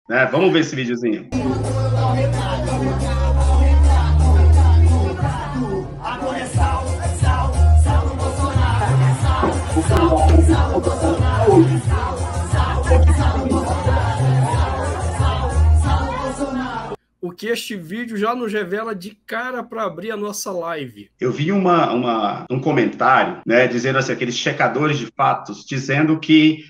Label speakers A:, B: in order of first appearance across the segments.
A: né? Vamos ver esse videozinho.
B: O que este vídeo já nos revela de cara para abrir a nossa live.
A: Eu vi um comentário, né, dizendo assim, aqueles checadores de fatos, dizendo que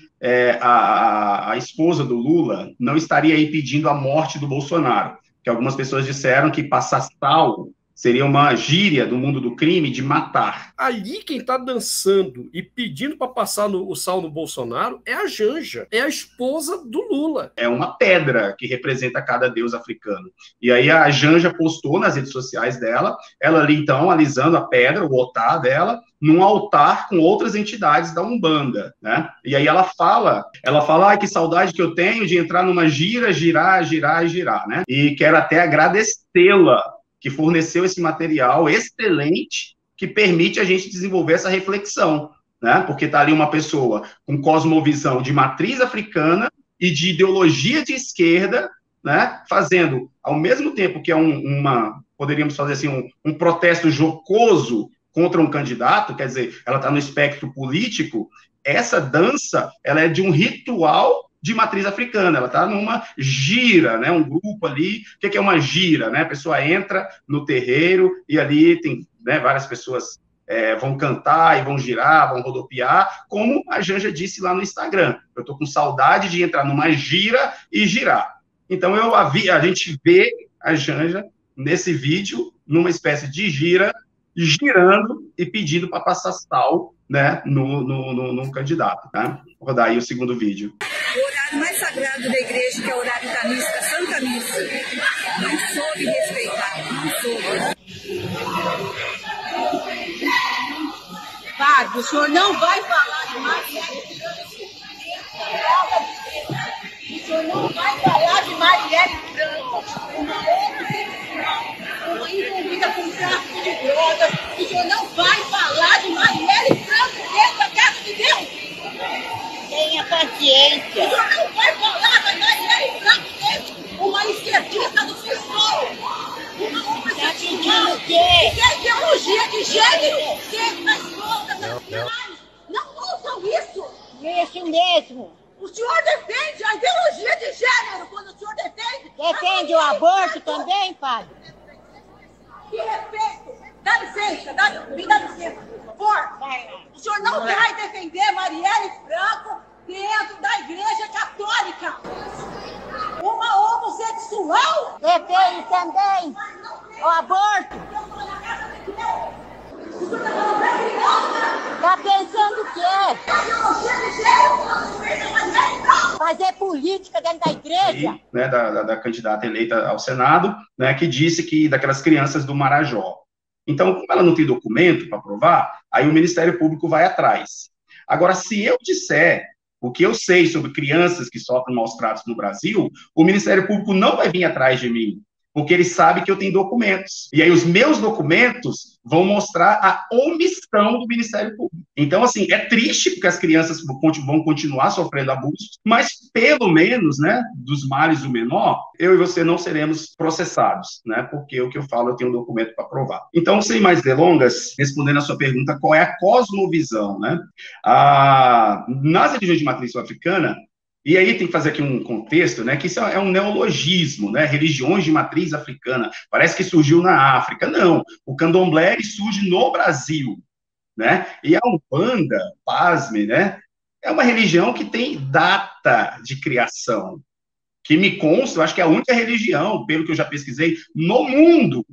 A: a esposa do Lula não estaria aí pedindo a morte do Bolsonaro, que algumas pessoas disseram que passar sal seria uma gíria do mundo do crime de matar.
B: Ali quem está dançando e pedindo para passar o sal no Bolsonaro é a Janja, é a esposa do Lula.
A: É uma pedra que representa cada deus africano. E aí a Janja postou nas redes sociais dela, ela ali então alisando a pedra, o otá dela, num altar com outras entidades da Umbanda, né? E aí ela fala, que saudade que eu tenho de entrar numa gira, girar, girar e girar, né? E quero até agradecê-la que forneceu esse material excelente que permite a gente desenvolver essa reflexão, né? Porque está ali uma pessoa com cosmovisão de matriz africana e de ideologia de esquerda, né? Fazendo, ao mesmo tempo que é poderíamos fazer assim, um protesto jocoso contra um candidato, quer dizer, ela está no espectro político, essa dança, ela é de um ritual de matriz africana, ela está numa gira, né, um grupo ali, o que é uma gira, né, a pessoa entra no terreiro e ali tem, né, várias pessoas vão cantar e vão girar, vão rodopiar, como a Janja disse lá no Instagram, eu estou com saudade de entrar numa gira e girar. Então a gente vê a Janja nesse vídeo, numa espécie de gira, girando e pedindo para passar sal, né, no candidato, tá? Vou rodar aí o segundo vídeo.
C: O horário mais sagrado da igreja, que é o horário da missa, Santa Missa, não soube respeitar, não soube. Padre, o senhor não vai falar de Marielle Franco. O senhor não vai falar de Marielle Franco, uma homossexual, uma envolvida com tráfico de drogas. O senhor não vai falar de Marielle Franco dentro da casa de Deus. Tenha paciência. O senhor não vai falar da Marielle Franco dentro, uma esquerdista do PSOL, uma homossexual, que é ideologia de gênero dentro da escola, das crianças. Não usam isso. Isso mesmo. O senhor defende a ideologia de gênero quando o senhor defende... Defende o aborto também, padre? Que respeito. Dá licença, me dá licença, por favor. O senhor não vai defender Marielle Franco dentro da Igreja Católica. Uma homossexual. Defende também o aborto. Tá pensando o quê? Fazer política dentro da igreja?
A: Aí, né, da candidata eleita ao Senado, né, que disse que daquelas crianças do Marajó. Então, como ela não tem documento para provar, aí o Ministério Público vai atrás. Agora, se eu disser o que eu sei sobre crianças que sofrem maus tratos no Brasil, o Ministério Público não vai vir atrás de mim, porque ele sabe que eu tenho documentos. E aí os meus documentos vão mostrar a omissão do Ministério Público. Então, assim, é triste porque as crianças vão continuar sofrendo abusos, mas pelo menos, né, dos males o menor, eu e você não seremos processados, né, porque o que eu falo, eu tenho um documento para provar. Então, sem mais delongas, respondendo a sua pergunta, qual é a cosmovisão, né? Nas religiões de matriz sul-africana, e aí tem que fazer aqui um contexto, né, que isso é um neologismo, né, religiões de matriz africana, parece que surgiu na África. Não, o candomblé surge no Brasil, né, e a Umbanda, pasme, né, é uma religião que tem data de criação, que me consta, eu acho que é a única religião, pelo que eu já pesquisei, no mundo,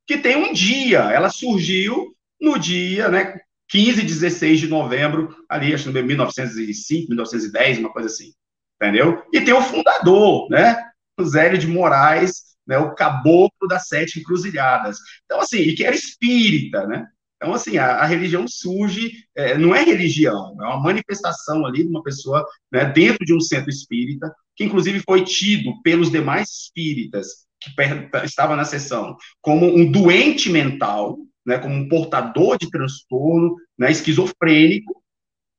A: que tem um dia, ela surgiu no dia, né, 15 e 16 de novembro, ali, acho que em 1905, 1910, uma coisa assim. Entendeu? E tem o fundador, né? O Zélio de Moraes, né? O caboclo das 7 encruzilhadas. Então, assim, e que era espírita, né? Então, assim, a religião surge, não é religião, é uma manifestação ali de uma pessoa, né, dentro de um centro espírita, que inclusive foi tido pelos demais espíritas que estavam na sessão como um doente mental, né, como um portador de transtorno, né, esquizofrênico,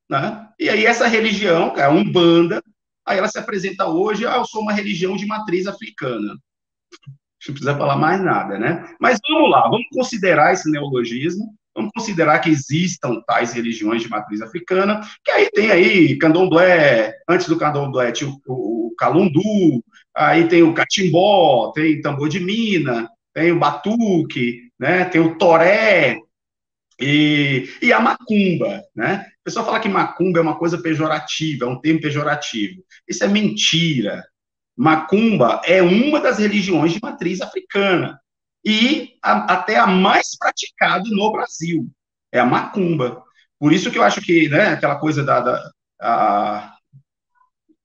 A: né? E aí essa religião, a Umbanda, Aí ela se apresenta hoje, eu sou uma religião de matriz africana. Não precisa falar mais nada, né? Mas vamos lá, vamos considerar esse neologismo, vamos considerar que existam tais religiões de matriz africana, que aí tem aí candomblé, antes do candomblé tinha o calundu, aí tem o catimbó, tem tambor de mina, tem o batuque, né? Tem o toré e a macumba, né? O pessoal fala que macumba é uma coisa pejorativa, é um termo pejorativo. Isso é mentira. Macumba é uma das religiões de matriz africana e até a mais praticada no Brasil, é a macumba. Por isso que eu acho que, né, aquela coisa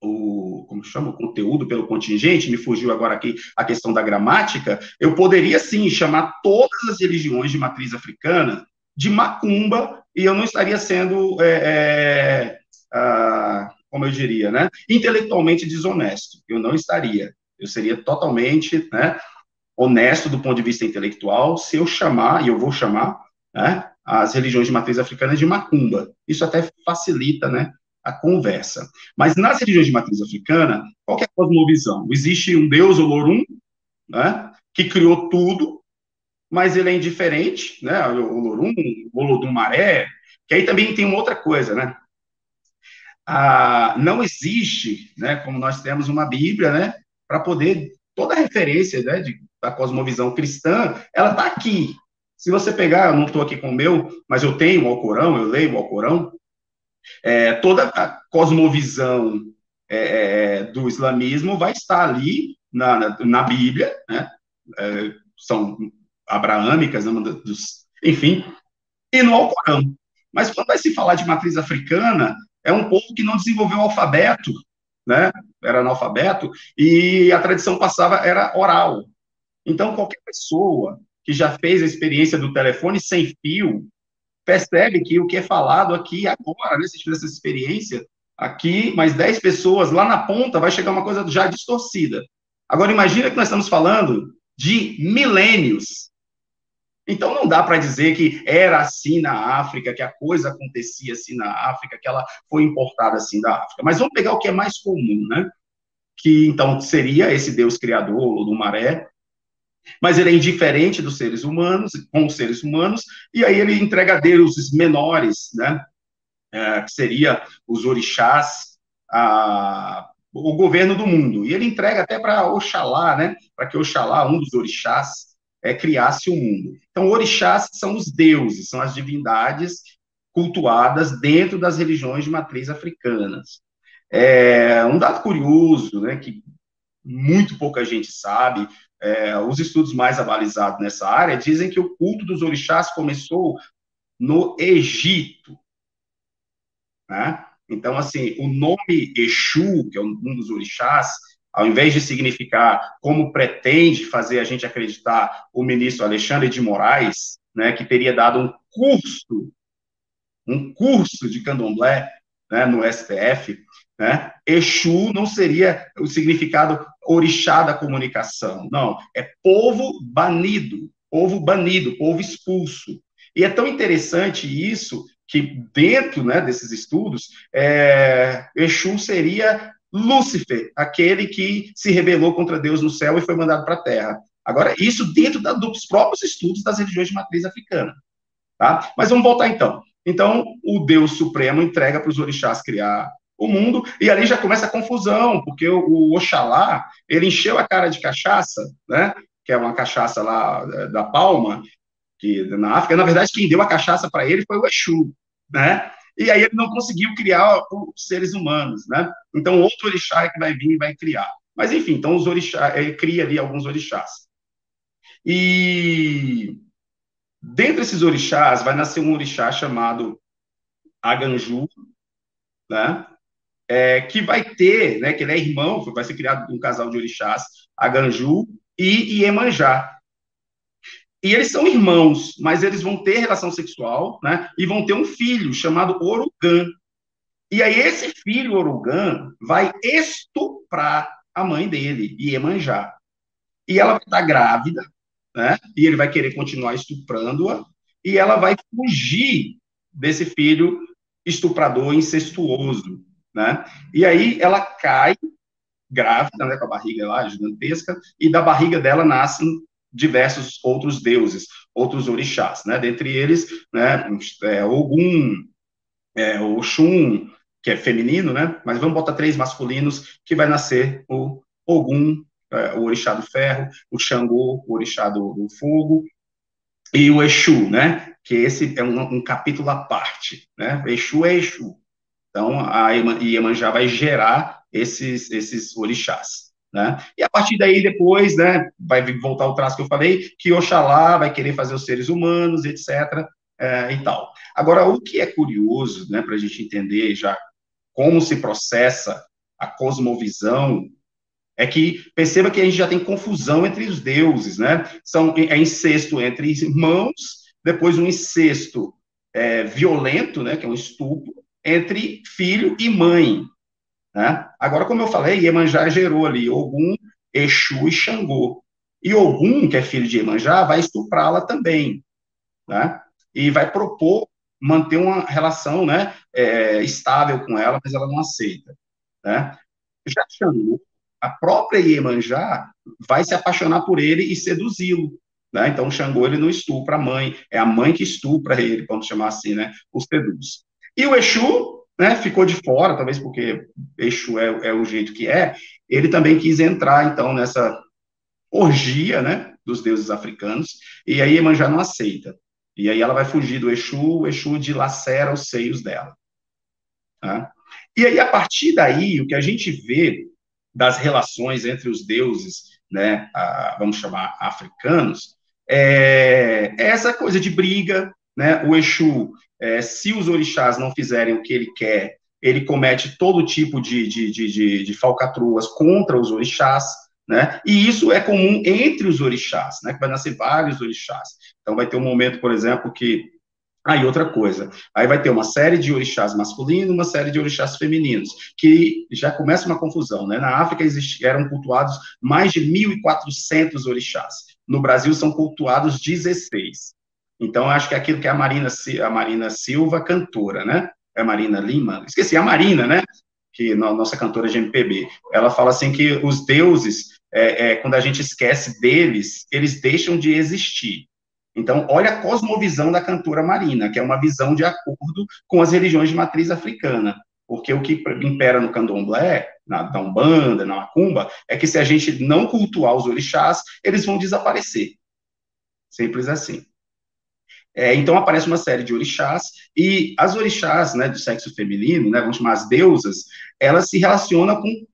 A: como chama, o conteúdo pelo contingente, me fugiu agora aqui a questão da gramática, eu poderia sim chamar todas as religiões de matriz africana de macumba e eu não estaria sendo como eu diria, né, intelectualmente desonesto. Eu não estaria. Eu seria totalmente, né, honesto do ponto de vista intelectual se eu chamar, e eu vou chamar, né, as religiões de matriz africana de macumba. Isso até facilita, né, a conversa. Mas nas religiões de matriz africana, qual que é a cosmovisão? Existe um deus Olorum, né, que criou tudo, mas ele é indiferente, né, o Olorum, o Olodumare, que aí também tem uma outra coisa, né, não existe, né, como nós temos uma Bíblia, né, para poder, toda referência, né, da cosmovisão cristã, ela está aqui. Se você pegar, eu não estou aqui com o meu, mas eu tenho o Alcorão, eu leio o Alcorão, toda a cosmovisão do islamismo vai estar ali na Bíblia, né, são abraâmicas, né, enfim, e no Alcorão. Mas quando vai se falar de matriz africana, é um povo que não desenvolveu o alfabeto, né? Era analfabeto, e a tradição passava era oral. Então, qualquer pessoa que já fez a experiência do telefone sem fio, percebe que o que é falado aqui agora, né? Se tiver essa experiência, aqui, mais 10 pessoas, lá na ponta, vai chegar uma coisa já distorcida. Agora, imagina que nós estamos falando de milênios. Então, não dá para dizer que era assim na África, que a coisa acontecia assim na África, que ela foi importada assim da África. Mas vamos pegar o que é mais comum, né? Que, então, seria esse Deus criador, do maré, mas ele é indiferente dos seres humanos, com os seres humanos, e aí ele entrega a deuses menores, né? Que seria os orixás, o governo do mundo. E ele entrega até para Oxalá, né? Para que Oxalá, um dos orixás, criasse o mundo. Então, orixás são os deuses, são as divindades cultuadas dentro das religiões de matriz africanas. Um dado curioso, né, que muito pouca gente sabe, os estudos mais avalizados nessa área dizem que o culto dos orixás começou no Egito, né? Então, assim, o nome Exu, que é um dos orixás, ao invés de significar como pretende fazer a gente acreditar o ministro Alexandre de Moraes, né, que teria dado um curso de candomblé, né, no STF, né, Exu não seria o significado orixá da comunicação, não, é povo banido, povo expulso. E é tão interessante isso que dentro, né, desses estudos, Exu seria Lúcifer, aquele que se rebelou contra Deus no céu e foi mandado para a terra. Agora, isso dentro dos próprios estudos das religiões de matriz africana. Tá? Mas vamos voltar então. Então, o Deus Supremo entrega para os orixás criar o mundo, e ali já começa a confusão, porque o Oxalá, ele encheu a cara de cachaça, né, que é uma cachaça lá da Palma, que na África, na verdade, quem deu a cachaça para ele foi o Exu, né? E aí ele não conseguiu criar os seres humanos, né? Então, outro orixá é que vai vir e vai criar. Mas, enfim, então os orixás, ele cria ali alguns orixás. E dentre esses orixás, vai nascer um orixá chamado Aganju, né? Que vai ter, né? Que ele é irmão, vai ser criado um casal de orixás, Aganju e Iemanjá. E eles são irmãos, mas eles vão ter relação sexual, né? E vão ter um filho chamado Orugã. E aí esse filho Orugã vai estuprar a mãe dele, Iemanjá. E ela vai estar grávida, né? E ele vai querer continuar estuprando-a, e ela vai fugir desse filho estuprador incestuoso. né? E aí ela cai grávida, né, com a barriga lá gigantesca, e da barriga dela nascem diversos outros deuses, outros orixás, né? Dentre eles, né, Ogum, Oxum, que é feminino, né? Mas vamos botar 3 masculinos, que vai nascer o Ogum, o orixá do ferro, o Xangô, o orixá do fogo, e o Exu, né? Que esse é um capítulo à parte, né? Exu é Exu. Então, a Iemanjá vai gerar esses orixás, né? E a partir daí, depois, né, vai voltar o traço que eu falei, que Oxalá vai querer fazer os seres humanos, etc., e tal. Agora, o que é curioso, né, para a gente entender já como se processa a cosmovisão, é que perceba que a gente já tem confusão entre os deuses, né? É incesto entre irmãos, depois um incesto violento, né, que é um estupro, entre filho e mãe, né? Agora, como eu falei, Iemanjá gerou ali Ogum, Exu e Xangô. E Ogum, que é filho de Iemanjá, vai estuprá-la também, né? E vai propor manter uma relação, né, estável com ela, mas ela não aceita, né? Já Xangô, a própria Iemanjá vai se apaixonar por ele e seduzi-lo, né? Então, Xangô, ele não estupra a mãe, é a mãe que estupra ele, vamos chamar assim, né? O seduz. E o Exu, né, ficou de fora, talvez porque Exu é o jeito que é, ele também quis entrar, então, nessa orgia, né, dos deuses africanos, e aí Iemanjá não aceita. E aí ela vai fugir do Exu, o Exu dilacera os seios dela. Tá? E aí, a partir daí, o que a gente vê das relações entre os deuses, né, vamos chamar africanos, é essa coisa de briga, né, o Exu, se os orixás não fizerem o que ele quer, ele comete todo tipo de falcatruas contra os orixás, né, e isso é comum entre os orixás, né, que vai nascer vários orixás. Então, vai ter um momento, por exemplo, que aí, outra coisa, aí vai ter uma série de orixás masculinos, uma série de orixás femininos, que já começa uma confusão, né? Na África eram cultuados mais de 1.400 orixás. No Brasil são cultuados 16. Então, acho que é aquilo que a Marina Silva, cantora, né? É a Marina Lima? Esqueci, a Marina, né? Que nossa cantora de MPB. Ela fala assim que os deuses, quando a gente esquece deles, eles deixam de existir. Então, olha a cosmovisão da cantora Marina, que é uma visão de acordo com as religiões de matriz africana. Porque o que impera no candomblé, na Umbanda, na Macumba, é que se a gente não cultuar os orixás, eles vão desaparecer. Simples assim. Então, aparece uma série de orixás, e as orixás, né, do sexo feminino, né, vamos chamar as deusas, elas se relacionam com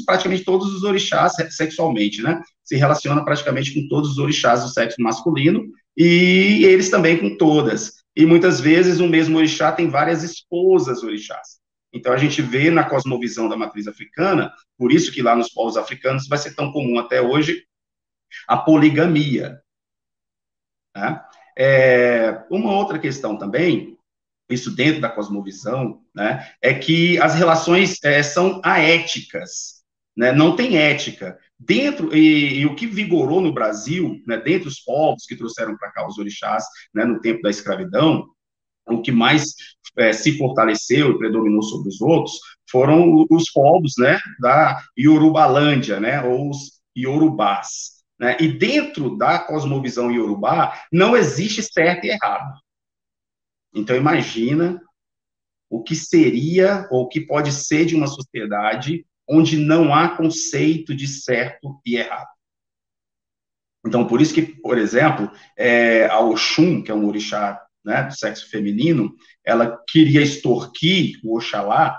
A: praticamente todos os orixás sexualmente, né? Se relaciona praticamente com todos os orixás do sexo masculino, e eles também com todas. E muitas vezes o mesmo orixá tem várias esposas orixás. Então, a gente vê na cosmovisão da matriz africana, por isso que lá nos povos africanos vai ser tão comum até hoje a poligamia, né? Uma outra questão também, isso dentro da cosmovisão, né, é que as relações são aéticas, né, não tem ética. E o que vigorou no Brasil, né, dentre os povos que trouxeram para cá os orixás, né, no tempo da escravidão, o que mais se fortaleceu e predominou sobre os outros foram os povos, né, da Yorubalândia, né, ou os Yorubás. Né? E dentro da cosmovisão iorubá, não existe certo e errado. Então, imagina o que seria, ou o que pode ser de uma sociedade onde não há conceito de certo e errado. Então, por isso que, por exemplo, a Oxum, que é um orixá, né, do sexo feminino, ela queria extorquir o Oxalá,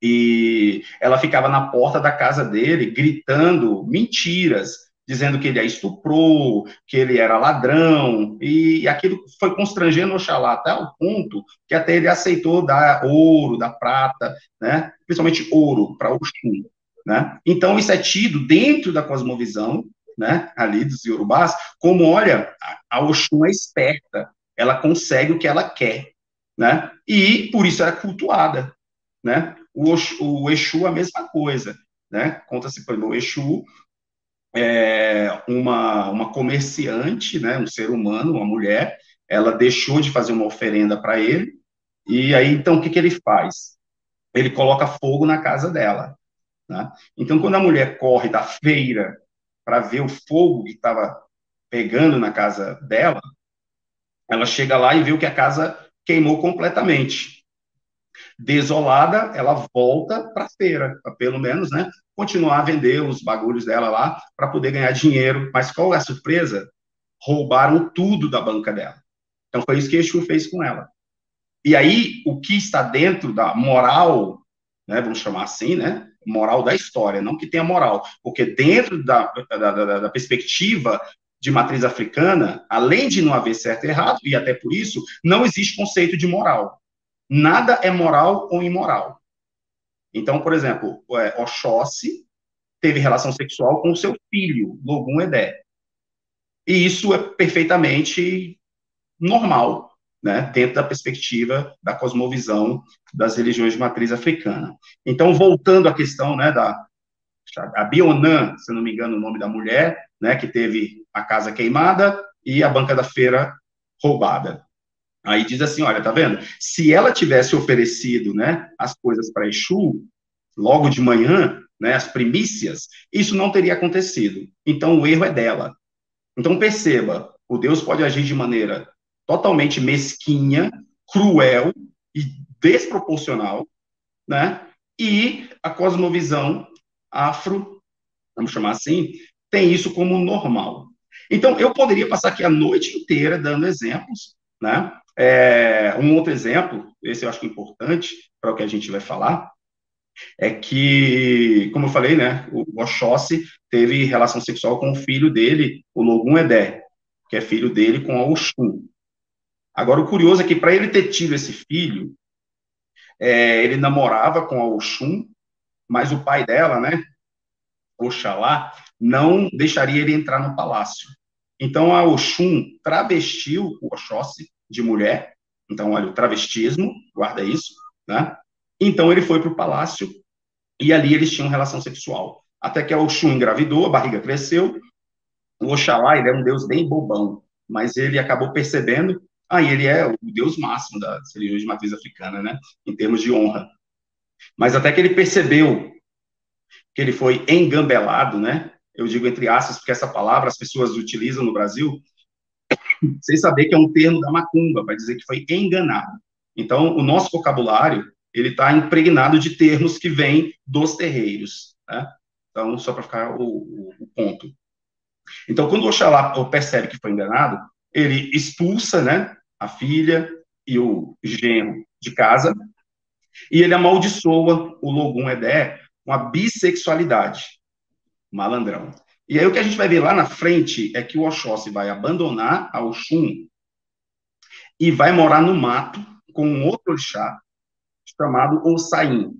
A: e ela ficava na porta da casa dele, gritando mentiras, dizendo que ele a estuprou, que ele era ladrão, e aquilo foi constrangendo Oxalá até o ponto que até ele aceitou dar ouro, dar prata, né, principalmente ouro para Oxum, né? Então, isso é tido dentro da cosmovisão, né, ali dos Yorubás, como, olha, a Oxum é esperta, ela consegue o que ela quer, né? E por isso era cultuada, né? O Exu a mesma coisa, né? Conta-se pelo o Exu, uma comerciante, né, um ser humano, uma mulher, ela deixou de fazer uma oferenda para ele, e aí, então, o que ele faz? ele coloca fogo na casa dela, né? Então, quando a mulher corre da feira para ver o fogo que estava pegando na casa dela, ela chega lá e vê que a casa queimou completamente. Desolada, ela volta para a feira, para pelo menos, né, continuar a vender os bagulhos dela lá para poder ganhar dinheiro. Mas qual é a surpresa? Roubaram tudo da banca dela. Então foi isso que Exu fez com ela. E aí, o que está dentro da moral, né, vamos chamar assim, né, moral da história, não que tenha moral, porque dentro da perspectiva de matriz africana, além de não haver certo e errado, e até por isso, não existe conceito de moral. Nada é moral ou imoral. Então, por exemplo, Oxóssi teve relação sexual com o seu filho, Logum Edé. E isso é perfeitamente normal, né, dentro da perspectiva da cosmovisão das religiões de matriz africana. Então, voltando à questão, né, a Bionã, se não me engano o nome da mulher, né, que teve a casa queimada e a banca da feira roubada. Aí diz assim, olha, tá vendo? Se ela tivesse oferecido, né, as coisas para Exu, logo de manhã, né, as primícias, isso não teria acontecido. Então, o erro é dela. Então, perceba, o Deus pode agir de maneira totalmente mesquinha, cruel e desproporcional, né? E a cosmovisão afro, vamos chamar assim, tem isso como normal. Então, eu poderia passar aqui a noite inteira dando exemplos, né? Um outro exemplo, esse eu acho que é importante para o que a gente vai falar, é que, como eu falei, né, o Oxóssi teve relação sexual com o filho dele, o Logum Edé, que é filho dele com a Oxum. Agora, o curioso é que, para ele ter tido esse filho, ele namorava com a Oxum, mas o pai dela, né, Oxalá, não deixaria ele entrar no palácio. Então, a Oxum travestiu o Oxóssi de mulher. Então, olha, o travestismo, guarda isso, né? Então, ele foi para o palácio e ali eles tinham relação sexual. Até que a Oxum engravidou, a barriga cresceu. O Oxalá, ele é um deus bem bobão, mas ele acabou percebendo, ele é o deus máximo das religiões de matriz africana, né? Em termos de honra. Mas até que ele percebeu que ele foi engambelado, né? Eu digo entre aspas, porque essa palavra as pessoas utilizam no Brasil, sem saber que é um termo da macumba, para dizer que foi enganado. Então, o nosso vocabulário, ele está impregnado de termos que vêm dos terreiros, né? Então, só para ficar o ponto. Então, quando o Oxalá percebe que foi enganado, ele expulsa, né, a filha e o genro de casa, e ele amaldiçoa o Logum Edé com a bissexualidade, malandrão. E aí o que a gente vai ver lá na frente é que o Oxóssi vai abandonar a Oxum e vai morar no mato com um outro orixá chamado Ossain.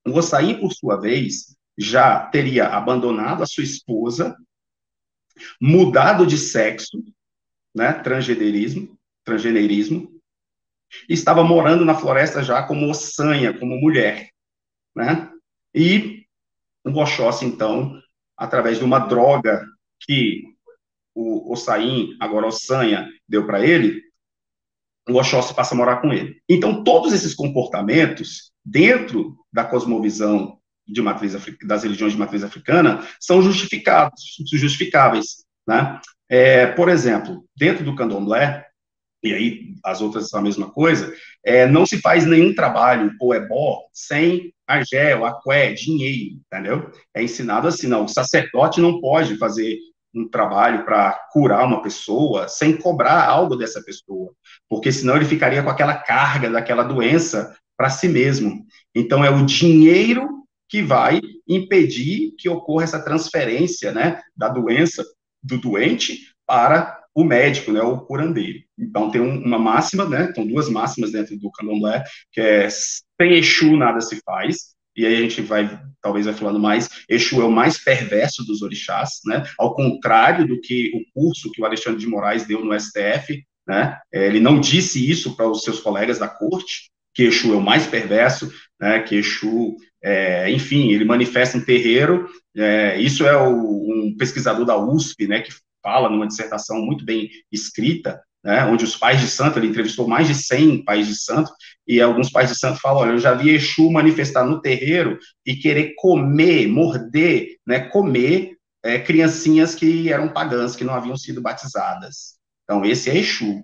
A: O Ossain, por sua vez, já teria abandonado a sua esposa, mudado de sexo, né, transgenerismo, e estava morando na floresta já como ossanha, como mulher, né? E o Oxóssi, então, através de uma droga que o Ossain, agora Ossanha, deu para ele, o Oxóssi passa a morar com ele. Então, todos esses comportamentos, dentro da cosmovisão das religiões de matriz africana, são justificáveis, né? Por exemplo, dentro do candomblé, e aí as outras são a mesma coisa, não se faz nenhum trabalho ou ebó sem argel, aqué, dinheiro, entendeu? É ensinado assim, não, o sacerdote não pode fazer um trabalho para curar uma pessoa sem cobrar algo dessa pessoa, porque senão ele ficaria com aquela carga daquela doença para si mesmo. Então é o dinheiro que vai impedir que ocorra essa transferência, né, da doença do doente para o médico, né, o curandeiro. Então, tem uma máxima, né, tem duas máximas dentro do candomblé, que é sem Exu nada se faz, e aí a gente talvez vai falando mais, Exu é o mais perverso dos orixás, né, ao contrário do que o curso que o Alexandre de Moraes deu no STF, né, ele não disse isso para os seus colegas da corte, que Exu é o mais perverso, né, que Exu, enfim, ele manifesta em terreiro, isso é um pesquisador da USP, né, que fala numa dissertação muito bem escrita, né, onde os pais de santo, ele entrevistou mais de 100 pais de santo, e alguns pais de santo falam, olha, eu já vi Exu manifestar no terreiro e querer comer, morder, né, comer criancinhas que eram pagãs, que não haviam sido batizadas. Então, esse é Exu,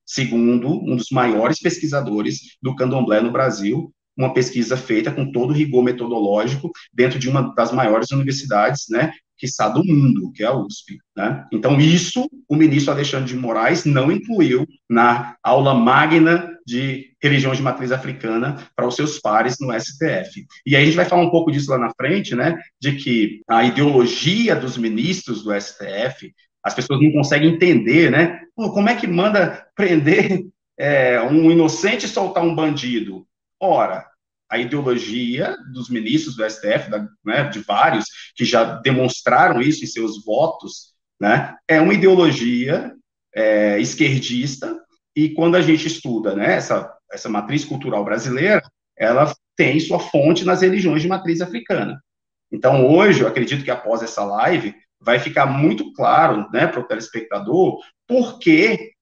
A: segundo um dos maiores pesquisadores do candomblé no Brasil, uma pesquisa feita com todo rigor metodológico dentro de uma das maiores universidades, né, quiçá do mundo, que é a USP, né? Então, isso o ministro Alexandre de Moraes não incluiu na aula magna de religiões de matriz africana para os seus pares no STF. E aí a gente vai falar um pouco disso lá na frente, né, de que a ideologia dos ministros do STF, as pessoas não conseguem entender, né? Pô, como é que manda prender um inocente e soltar um bandido? Ora, a ideologia dos ministros do STF, né, de vários, que já demonstraram isso em seus votos, né, é uma ideologia esquerdista, e quando a gente estuda, né, essa matriz cultural brasileira, ela tem sua fonte nas religiões de matriz africana. Então, hoje, eu acredito que após essa live, vai ficar muito claro, né, para o telespectador, por que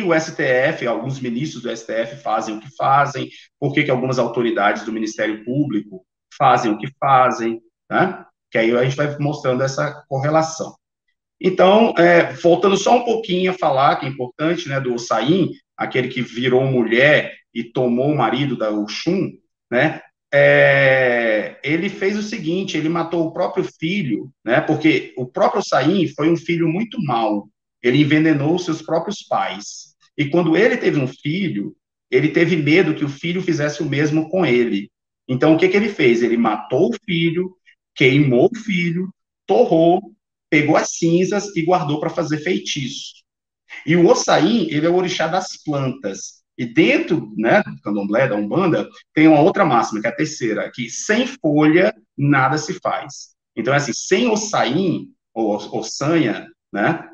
A: o STF, alguns ministros do STF fazem o que fazem, por que algumas autoridades do Ministério Público fazem o que fazem, né? Que aí a gente vai mostrando essa correlação. Então, voltando só um pouquinho a falar, que é importante, né, do Ossain, aquele que virou mulher e tomou o marido da Oxum, né? Ele fez o seguinte, ele matou o próprio filho, né? Porque o próprio Ossain foi um filho muito mau. Ele envenenou os seus próprios pais. E quando ele teve um filho, ele teve medo que o filho fizesse o mesmo com ele. Então, o que ele fez? Ele matou o filho, queimou o filho, torrou, pegou as cinzas e guardou para fazer feitiço. E o Ossain, ele é o orixá das plantas. E dentro, né, do candomblé, da Umbanda, tem uma outra máxima, que é a terceira, que sem folha, nada se faz. Então, assim, sem Ossain, ou Ossanha, né,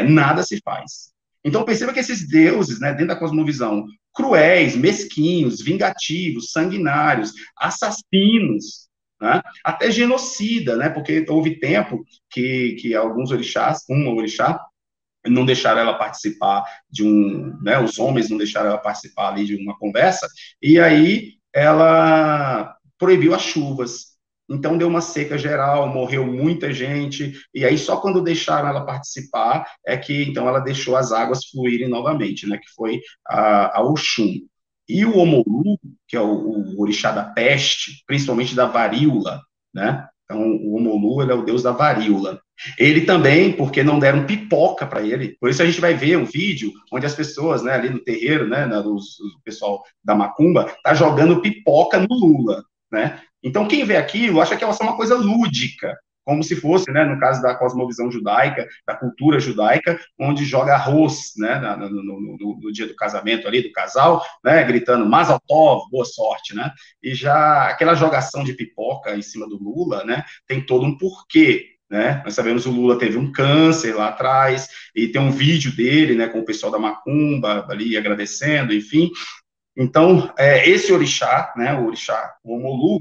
A: nada se faz. Então, perceba que esses deuses, né, dentro da cosmovisão, cruéis, mesquinhos, vingativos, sanguinários, assassinos, né, até genocida, né, porque houve tempo que alguns orixás, uma orixá, não deixaram ela participar de né, os homens não deixaram ela participar ali de uma conversa, e aí ela proibiu as chuvas. Então, deu uma seca geral, morreu muita gente, e aí só quando deixaram ela participar é que, então, ela deixou as águas fluírem novamente, né, que foi a Oxum. E o Omolu, que é o orixá da peste, principalmente da varíola, né, então, o Omolu, ele é o deus da varíola. Ele também, porque não deram pipoca para ele, por isso a gente vai ver um vídeo onde as pessoas, né, ali no terreiro, né, o pessoal da macumba, tá jogando pipoca no Lula, né, então quem vê aquilo acha que é só uma coisa lúdica, como se fosse, né, no caso da cosmovisão judaica, da cultura judaica, onde joga arroz, né, no dia do casamento ali, do casal, né, gritando Mazel Tov, boa sorte, né, e já aquela jogação de pipoca em cima do Lula, né, tem todo um porquê, né, nós sabemos que o Lula teve um câncer lá atrás, e tem um vídeo dele, né, com o pessoal da macumba ali agradecendo, enfim, então, esse orixá, né, o orixá, o Omolu,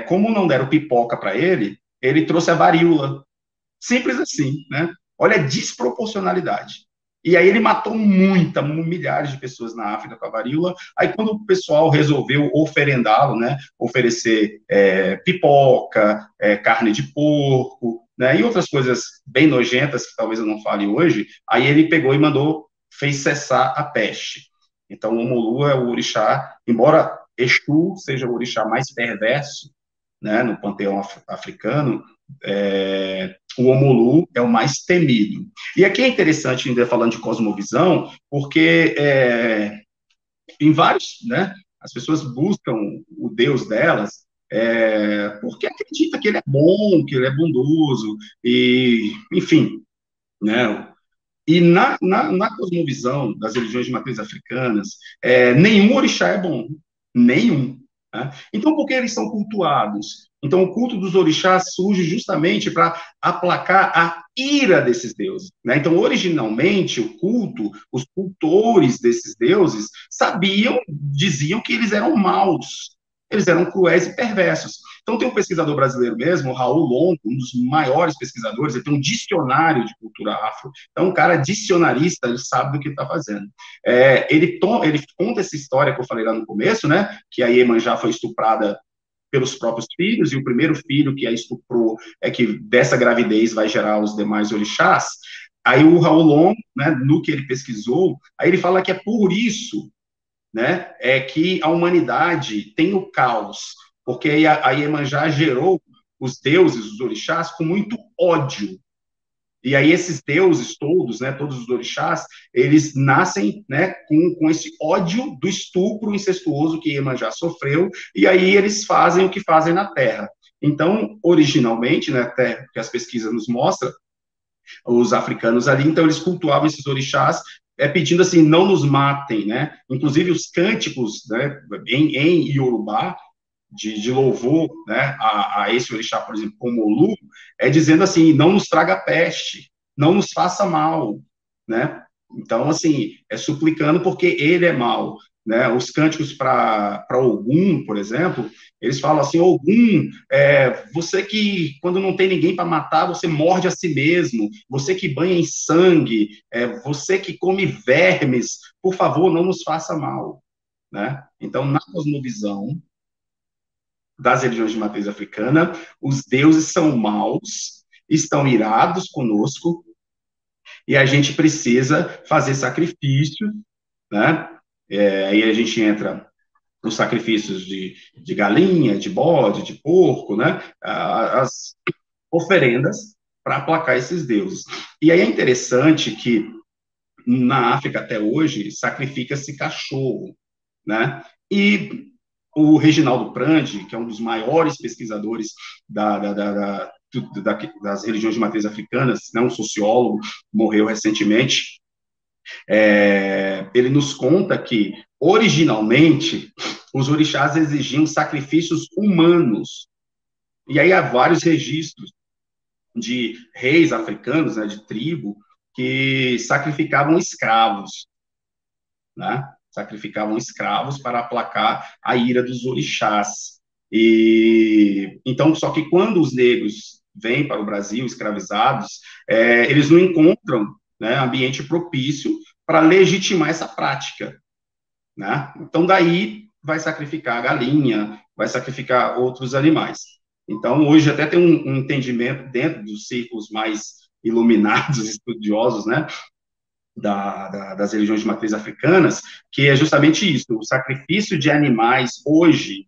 A: como não deram pipoca para ele trouxe a varíola. Simples assim, né? Olha a desproporcionalidade. E aí ele matou milhares de pessoas na África com a varíola. Aí quando o pessoal resolveu oferendá-lo, né, oferecer pipoca, carne de porco, né, e outras coisas bem nojentas que talvez eu não fale hoje, aí ele pegou e fez cessar a peste. Então o Omolu é o orixá, embora Exu seja o orixá mais perverso, né, no panteão africano, o Omolu é o mais temido. E aqui é interessante, ainda falando de cosmovisão, porque em vários, né, as pessoas buscam o Deus delas porque acredita que ele é bom, que ele é bondoso, e, enfim, né, e na cosmovisão das religiões de matriz africanas, nenhum orixá é bom, nenhum. Né? Então, por que eles são cultuados? Então, o culto dos orixás surge justamente para aplacar a ira desses deuses. Né? Então, originalmente, o culto, os cultores desses deuses diziam que eles eram maus, eles eram cruéis e perversos. Então tem um pesquisador brasileiro mesmo, o Raul Longo, um dos maiores pesquisadores, ele tem um dicionário de cultura afro, então um cara dicionarista, ele sabe do que está fazendo. Ele conta essa história que eu falei lá no começo, né, que a Iemanjá foi estuprada pelos próprios filhos, e o primeiro filho que a estuprou é que dessa gravidez vai gerar os demais orixás. Aí o Raul Longo, né, no que ele pesquisou, aí ele fala que é por isso, né, que a humanidade tem o caos, porque a Iemanjá gerou os deuses, os orixás, com muito ódio. E aí esses deuses todos, né, todos os orixás, eles nascem, né, com esse ódio do estupro incestuoso que Iemanjá sofreu, e aí eles fazem o que fazem na Terra. Então, originalmente, né, até que as pesquisas nos mostram, os africanos ali, então eles cultuavam esses orixás, pedindo assim, não nos matem, né? Inclusive os cânticos, né, em Iorubá, de louvor, né, a esse orixá, por exemplo, como Olu, dizendo assim, não nos traga peste, não nos faça mal, né? Então, assim, suplicando porque ele é mau, né? Os cânticos para Ogum, por exemplo, eles falam assim, Ogum, você que, quando não tem ninguém para matar, você morde a si mesmo, você que banha em sangue, você que come vermes, por favor, não nos faça mal, né? Então, na cosmovisão das religiões de matriz africana, os deuses são maus, estão irados conosco, e a gente precisa fazer sacrifícios, né? Aí a gente entra nos sacrifícios de galinha, de bode, de porco, né? As oferendas para aplacar esses deuses. E aí é interessante que na África até hoje sacrifica-se cachorro, né? E o Reginaldo Prandi, que é um dos maiores pesquisadores das religiões de matriz africanas, né, um sociólogo, morreu recentemente, ele nos conta que, originalmente, os orixás exigiam sacrifícios humanos. E aí há vários registros de reis africanos, né, de tribo, que sacrificavam escravos, né? Sacrificavam escravos para aplacar a ira dos orixás. E então, só que quando os negros vêm para o Brasil escravizados, eles não encontram, né, ambiente propício para legitimar essa prática, né? Então, daí vai sacrificar a galinha, vai sacrificar outros animais. Então, hoje até tem um entendimento dentro dos círculos mais iluminados, estudiosos, né, das religiões de matriz africanas, que é justamente isso, o sacrifício de animais hoje,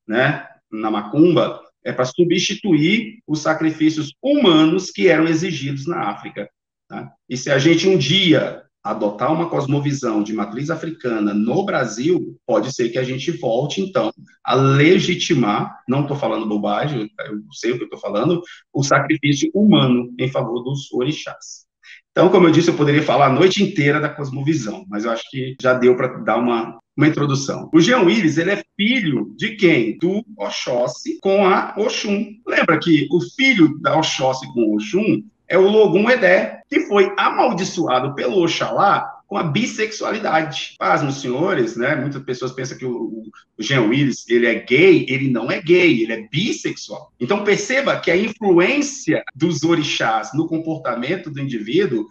A: né, na macumba, é para substituir os sacrifícios humanos que eram exigidos na África, tá? E se a gente um dia adotar uma cosmovisão de matriz africana no Brasil, pode ser que a gente volte, então, a legitimar, não estou falando bobagem, eu sei o que eu estou falando, o sacrifício humano em favor dos orixás. Então, como eu disse, eu poderia falar a noite inteira da cosmovisão, mas eu acho que já deu para dar uma introdução. O Jean Willis, ele é filho de quem? Do Oxóssi com a Oxum. Lembra que o filho da Oxóssi com o Oxum é o Logum Edé, que foi amaldiçoado pelo Oxalá com a bissexualidade. Pasmem, senhores, né? Muitas pessoas pensam que o Jean Willis, ele é gay, ele não é gay, ele é bissexual. Então, perceba que a influência dos orixás no comportamento do indivíduo,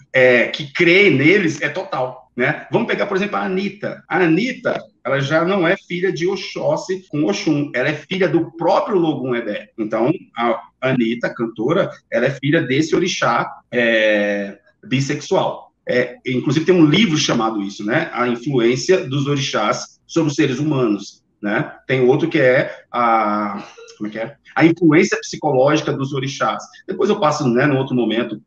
A: que crê neles, é total, né? Vamos pegar, por exemplo, a Anitta. A Anitta, ela já não é filha de Oxóssi com Oxum, ela é filha do próprio Logum Edé. Então, a Anitta, cantora, ela é filha desse orixá bissexual. Inclusive tem um livro chamado isso, né? A influência dos orixás sobre os seres humanos, né? Tem outro que é a influência psicológica dos orixás. Depois eu passo, né, no outro momento,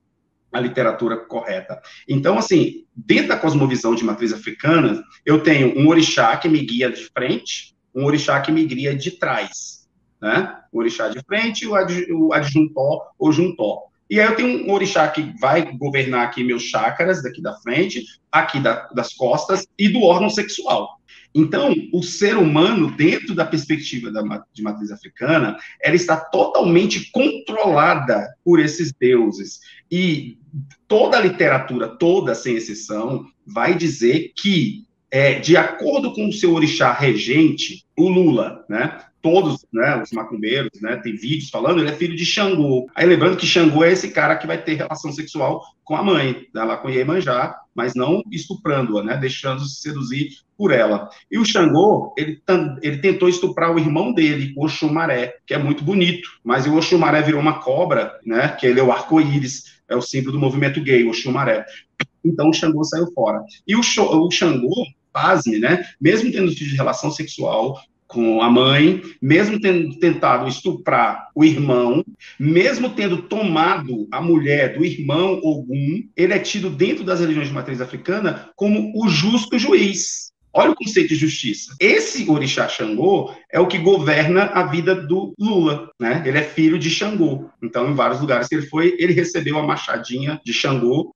A: a literatura correta. Então, assim, dentro da cosmovisão de matriz africana, eu tenho um orixá que me guia de frente, um orixá que me guia de trás, né? O orixá de frente e o adjuntó ou juntó. E aí eu tenho um orixá que vai governar aqui meus chakras, daqui da frente, aqui das costas, e do órgão sexual. Então, o ser humano, dentro da perspectiva de matriz africana, ela está totalmente controlada por esses deuses. E toda a literatura, toda, sem exceção, vai dizer que, de acordo com o seu orixá regente, o Lula, né? todos, né, os macumbeiros, né, tem vídeos falando, ele é filho de Xangô. Aí lembrando que Xangô é esse cara que vai ter relação sexual com a mãe, né, lá com Iemanjá, mas não estuprando-a, né, deixando-se seduzir por ela. E o Xangô, ele tentou estuprar o irmão dele, o Oxumaré, que é muito bonito, mas o Oxumaré virou uma cobra, né, que ele é o arco-íris, é o símbolo do movimento gay, o Oxumaré. Então o Xangô saiu fora. E o Xangô, pasme, né, mesmo tendo tido relação sexual com a mãe, mesmo tendo tentado estuprar o irmão, mesmo tendo tomado a mulher do irmão Ogum, ele é tido dentro das religiões de matriz africana como o justo juiz. Olha o conceito de justiça. Esse orixá Xangô é o que governa a vida do Lula, né? Ele é filho de Xangô. Então, em vários lugares que ele foi, ele recebeu a machadinha de Xangô.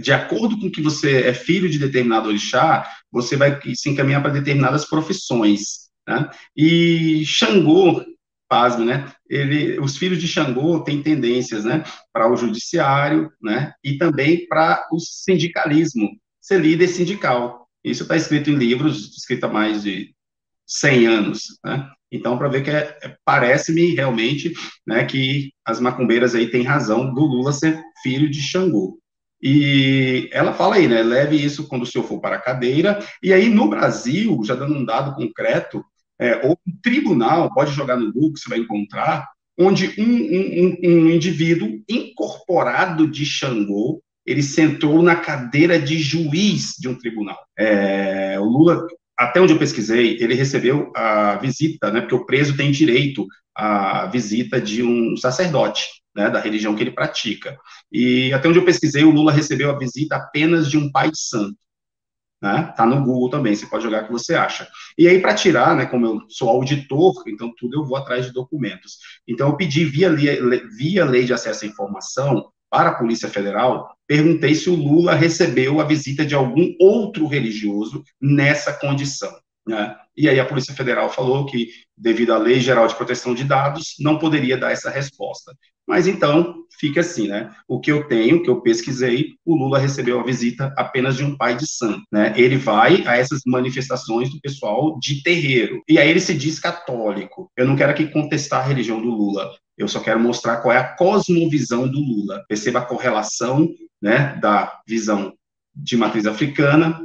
A: De acordo com que você é filho de determinado orixá, você vai se encaminhar para determinadas profissões, né? E Xangô, pasme, né? Os filhos de Xangô têm tendências, né, para o judiciário, né, e também para o sindicalismo, ser líder sindical. Isso está escrito em livros, escrito há mais de 100 anos, né? Então, para ver que parece-me realmente, né, que as macumbeiras aí têm razão do Lula ser filho de Xangô. E ela fala aí, né, leve isso quando o senhor for para a cadeira. E aí, no Brasil, já dando um dado concreto, ou um tribunal, pode jogar no Google, você vai encontrar, onde um indivíduo incorporado de Xangô, ele sentou na cadeira de juiz de um tribunal. O Lula, até onde eu pesquisei, ele recebeu a visita, né, porque o preso tem direito à visita de um sacerdote, né, da religião que ele pratica. E até onde eu pesquisei, o Lula recebeu a visita apenas de um pai santo. Né? Tá no Google também, você pode jogar o que você acha. E aí, para tirar, né, como eu sou auditor, então tudo eu vou atrás de documentos. Então, eu pedi via lei de acesso à informação para a Polícia Federal, perguntei se o Lula recebeu a visita de algum outro religioso nessa condição. Né? E aí a Polícia Federal falou que, devido à Lei Geral de Proteção de Dados, não poderia dar essa resposta. Mas então, fica assim, né? O que eu tenho, que eu pesquisei, o Lula recebeu a visita apenas de um pai de santo, né? Ele vai a essas manifestações do pessoal de terreiro. E aí ele se diz católico. Eu não quero aqui contestar a religião do Lula. Eu só quero mostrar qual é a cosmovisão do Lula. Perceba a correlação, né, da visão de matriz africana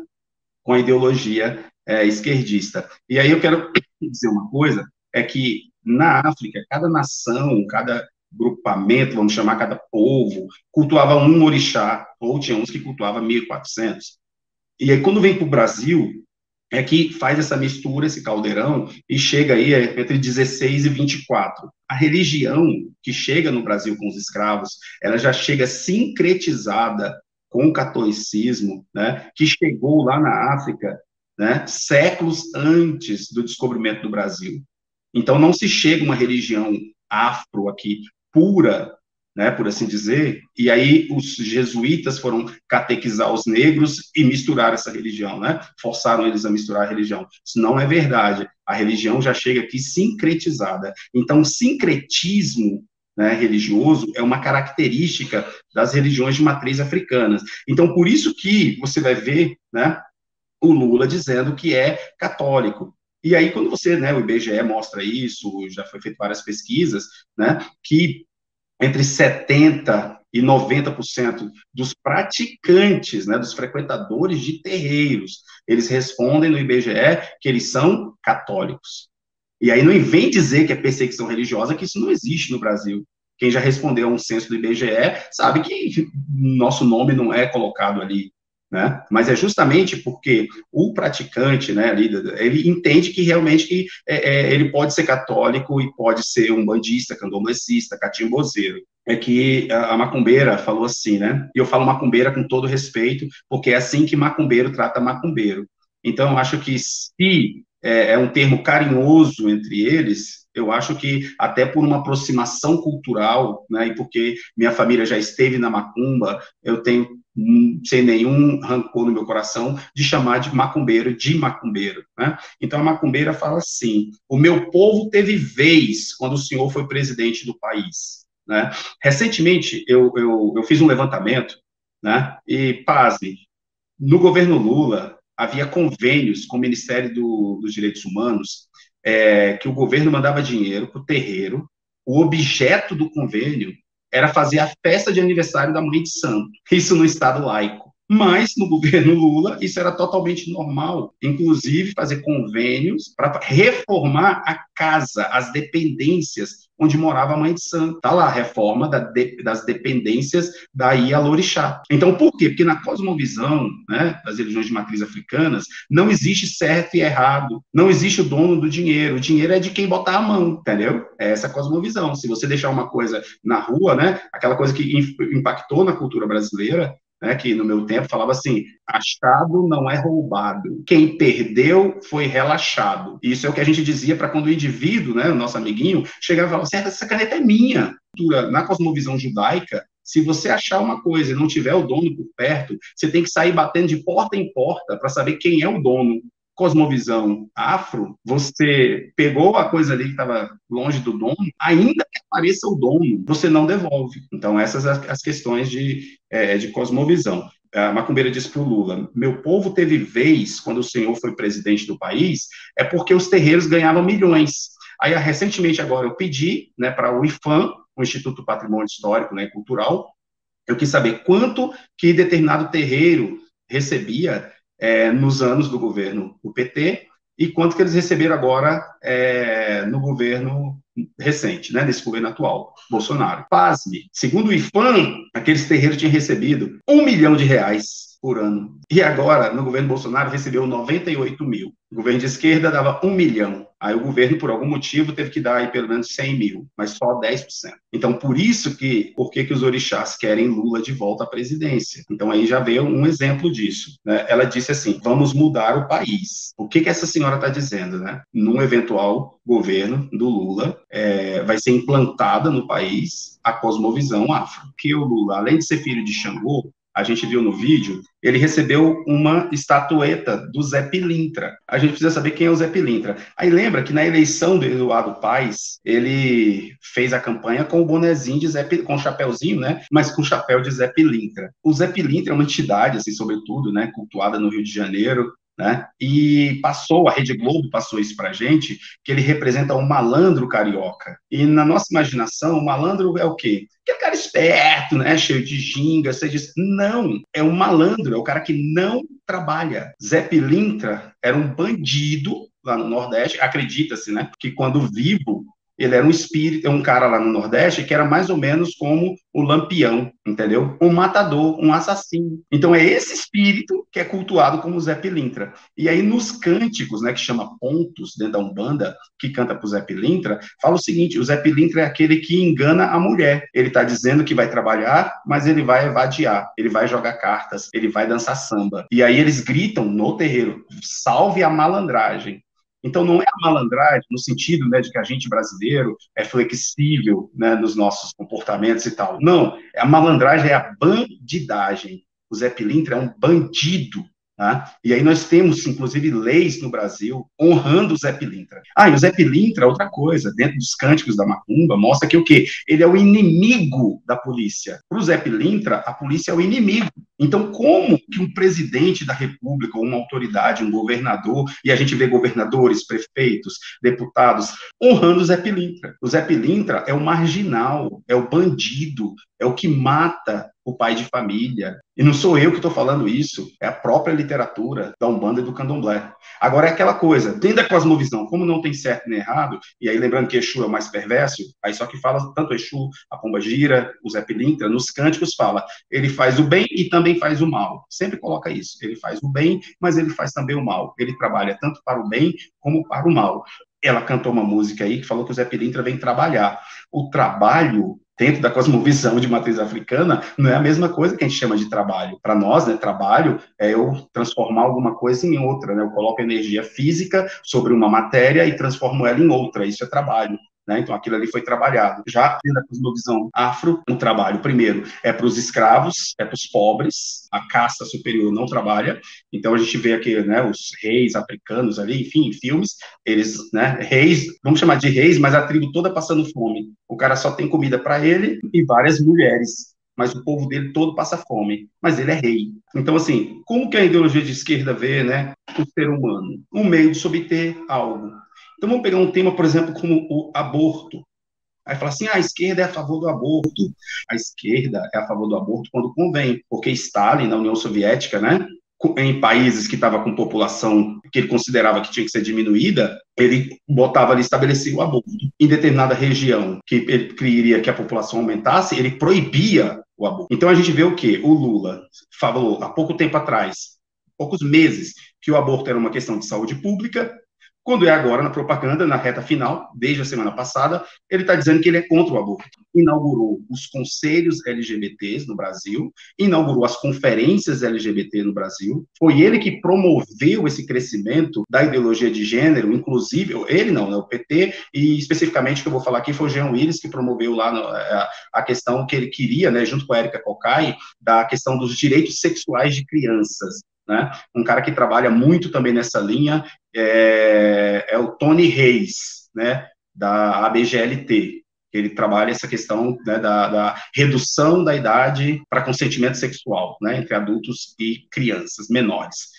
A: com a ideologia esquerdista. E aí eu quero dizer uma coisa, é que na África, cada nação, cada grupamento, vamos chamar, cada povo, cultuava um orixá, ou tinha uns que cultuavam 1.400. E aí, quando vem para o Brasil, é que faz essa mistura, esse caldeirão, e chega aí entre 16 e 24. A religião que chega no Brasil com os escravos, ela já chega sincretizada com o catolicismo, né, que chegou lá na África, né, séculos antes do descobrimento do Brasil. Então, não se chega uma religião afro aqui, pura, né, por assim dizer, e aí os jesuítas foram catequizar os negros e misturar essa religião, né, forçaram eles a misturar a religião. Isso não é verdade, a religião já chega aqui sincretizada. Então, o sincretismo, né, religioso é uma característica das religiões de matriz africanas. Então, por isso que você vai ver, né, o Lula dizendo que é católico. E aí, quando você, né, o IBGE mostra isso, já foi feito várias pesquisas, né, que entre 70% e 90% dos praticantes, né, dos frequentadores de terreiros, eles respondem no IBGE que eles são católicos. E aí não vem dizer que é perseguição religiosa, que isso não existe no Brasil. Quem já respondeu a um censo do IBGE sabe que nosso nome não é colocado ali. Né? Mas é justamente porque o praticante, né, ele entende que realmente ele pode ser católico e pode ser um bandista, candomblessista, catimbozeiro. É que a macumbeira falou assim, né? E eu falo macumbeira com todo respeito, porque é assim que macumbeiro trata macumbeiro. Então, eu acho que se é um termo carinhoso entre eles, eu acho que até por uma aproximação cultural, né, e porque minha família já esteve na macumba, eu tenho sem nenhum rancor no meu coração, de chamar de macumbeiro, né? Então, a macumbeira fala assim, o meu povo teve vez quando o senhor foi presidente do país, né? Recentemente, eu fiz um levantamento, né? E, pasme, no governo Lula, havia convênios com o Ministério dos Direitos Humanos, que o governo mandava dinheiro para o terreiro, o objeto do convênio era fazer a festa de aniversário da mãe de santo, isso no Estado laico. Mas, no governo Lula, isso era totalmente normal, inclusive fazer convênios para reformar a casa, as dependências onde morava a mãe de santo. Está lá a reforma das dependências da Ialorixá. Então, por quê? Porque na cosmovisão, né, das religiões de matriz africanas, não existe certo e errado, não existe o dono do dinheiro. O dinheiro é de quem botar a mão, entendeu? É essa cosmovisão. Se você deixar uma coisa na rua, né, aquela coisa que impactou na cultura brasileira, né, que no meu tempo falava assim, achado não é roubado, quem perdeu foi relaxado. Isso é o que a gente dizia para quando o indivíduo, né, o nosso amiguinho, chegava e falava assim, essa caneta é minha. Na cosmovisão judaica, se você achar uma coisa e não tiver o dono por perto, você tem que sair batendo de porta em porta para saber quem é o dono. Cosmovisão afro, você pegou a coisa ali que estava longe do dono, ainda que apareça o dono, você não devolve. Então, essas são as questões de cosmovisão. A macumbeira disse para o Lula, meu povo teve vez, quando o senhor foi presidente do país, é porque os terreiros ganhavam milhões. Aí, recentemente, agora, eu pedi, né, para o IFAM, o Instituto Patrimônio Histórico, né, e Cultural, eu quis saber quanto que determinado terreiro recebia nos anos do governo do PT, e quanto que eles receberam agora no governo recente, né, nesse governo atual, Bolsonaro. Pasme, segundo o IFAM, aqueles terreiros tinham recebido R$ 1 milhão por ano. E agora, no governo Bolsonaro, recebeu 98 mil. O governo de esquerda dava 1 milhão. Aí o governo, por algum motivo, teve que dar aí pelo menos 100 mil, mas só 10%. Então, por que os orixás querem Lula de volta à presidência? Então, aí já veio um exemplo disso, né? Ela disse assim, vamos mudar o país. O que essa senhora está dizendo, né? Num eventual governo do Lula, vai ser implantada no país a cosmovisão afro. Que o Lula, além de ser filho de Xangô, a gente viu no vídeo, ele recebeu uma estatueta do Zé Pilintra. A gente precisa saber quem é o Zé Pilintra. Aí lembra que na eleição do Eduardo Paes, ele fez a campanha com o bonezinho de Zé Pilintra, com o chapéuzinho, né? Mas com o chapéu de Zé Pilintra. O Zé Pilintra é uma entidade, assim, sobretudo, né? Cultuada no Rio de Janeiro, né? E a Rede Globo passou isso pra gente, que ele representa um malandro carioca. E na nossa imaginação, o malandro é o quê? Aquele cara esperto, né? Cheio de ginga, você diz, não, é um malandro, é o cara que não trabalha. Zé Pilintra era um bandido lá no Nordeste, acredita-se, né? Que quando vivo, ele era um espírito, um cara lá no Nordeste que era mais ou menos como o Lampião, entendeu? Um matador, um assassino. Então é esse espírito que é cultuado como Zé Pilintra. E aí nos cânticos, né, que chama pontos dentro da Umbanda, que canta pro Zé Pilintra, fala o seguinte, o Zé Pilintra é aquele que engana a mulher. Ele tá dizendo que vai trabalhar, mas ele vai evadiar, ele vai jogar cartas, ele vai dançar samba. E aí eles gritam no terreiro, salve a malandragem. Então, não é a malandragem no sentido, né, de que a gente brasileiro é flexível, né, nos nossos comportamentos e tal. Não, a malandragem é a bandidagem. O Zé Pilintra é um bandido. Tá? E aí nós temos, inclusive, leis no Brasil honrando o Zé Pilintra. E o Zé Pilintra, outra coisa, dentro dos cânticos da macumba, mostra que o quê? Ele é o inimigo da polícia. Para o Zé Pilintra, a polícia é o inimigo. Então, como que um presidente da República, uma autoridade, um governador, e a gente vê governadores, prefeitos, deputados, honrando o Zé Pilintra? O Zé Pilintra é o marginal, é o bandido, é o que mata o pai de família. E não sou eu que estou falando isso, é a própria literatura da Umbanda e do Candomblé. Agora é aquela coisa, dentro da cosmovisão, como não tem certo nem errado, e aí lembrando que Exu é o mais perverso, aí só que fala tanto Exu, a Pombagira, o Zé Pilintra, nos cânticos fala, ele faz o bem e também faz o mal. Sempre coloca isso, ele faz o bem, mas ele faz também o mal. Ele trabalha tanto para o bem como para o mal. Ela cantou uma música aí que falou que o Zé Pilintra vem trabalhar. O trabalho dentro da cosmovisão de matriz africana, não é a mesma coisa que a gente chama de trabalho. Para nós, né, trabalho é eu transformar alguma coisa em outra, né? Eu coloco energia física sobre uma matéria e transformo ela em outra, isso é trabalho. Né? Então, aquilo ali foi trabalhado. Já na cosmovisão afro, o trabalho, primeiro, é para os escravos, é para os pobres, a casta superior não trabalha. Então, a gente vê aqui, né, os reis africanos ali, enfim, em filmes, eles, né, reis, vamos chamar de reis, mas a tribo toda passando fome. O cara só tem comida para ele e várias mulheres, mas o povo dele todo passa fome, mas ele é rei. Então, assim, como que a ideologia de esquerda vê, né, o ser humano? Um meio de se obter algo. Então vamos pegar um tema, por exemplo, como o aborto. Aí fala assim, a esquerda é a favor do aborto. A esquerda é a favor do aborto quando convém, porque Stalin, na União Soviética, né, em países que estavam com população que ele considerava que tinha que ser diminuída, ele botava ali, estabelecia o aborto. Em determinada região que ele queria que a população aumentasse, ele proibia o aborto. Então a gente vê o quê? O Lula falou há pouco tempo atrás, poucos meses, que o aborto era uma questão de saúde pública. Quando é agora, na propaganda, na reta final, desde a semana passada, ele está dizendo que ele é contra o aborto. Inaugurou os conselhos LGBTs no Brasil, inaugurou as conferências LGBT no Brasil. Foi ele que promoveu esse crescimento da ideologia de gênero, inclusive, ele não, né, o PT, e especificamente o que eu vou falar aqui foi o Jean Willis, que promoveu lá a questão que ele queria, né, junto com a Érica Cocai, da questão dos direitos sexuais de crianças. Né? Um cara que trabalha muito também nessa linha é o Tony Reis, né, da ABGLT. Ele trabalha essa questão, né, da redução da idade para consentimento sexual, né, entre adultos e crianças menores.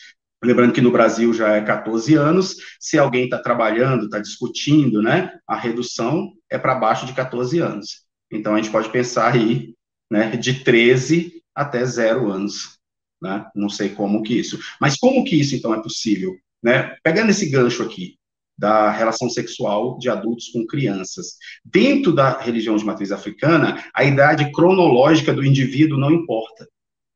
A: Lembrando que no Brasil já é 14 anos, se alguém está trabalhando, está discutindo, né, a redução é para baixo de 14 anos. Então, a gente pode pensar aí, né, de 13 até 0 anos. Né? Não sei como que isso. Mas como que isso, então, é possível? Né? Pegando esse gancho aqui, da relação sexual de adultos com crianças. Dentro da religião de matriz africana, a idade cronológica do indivíduo não importa,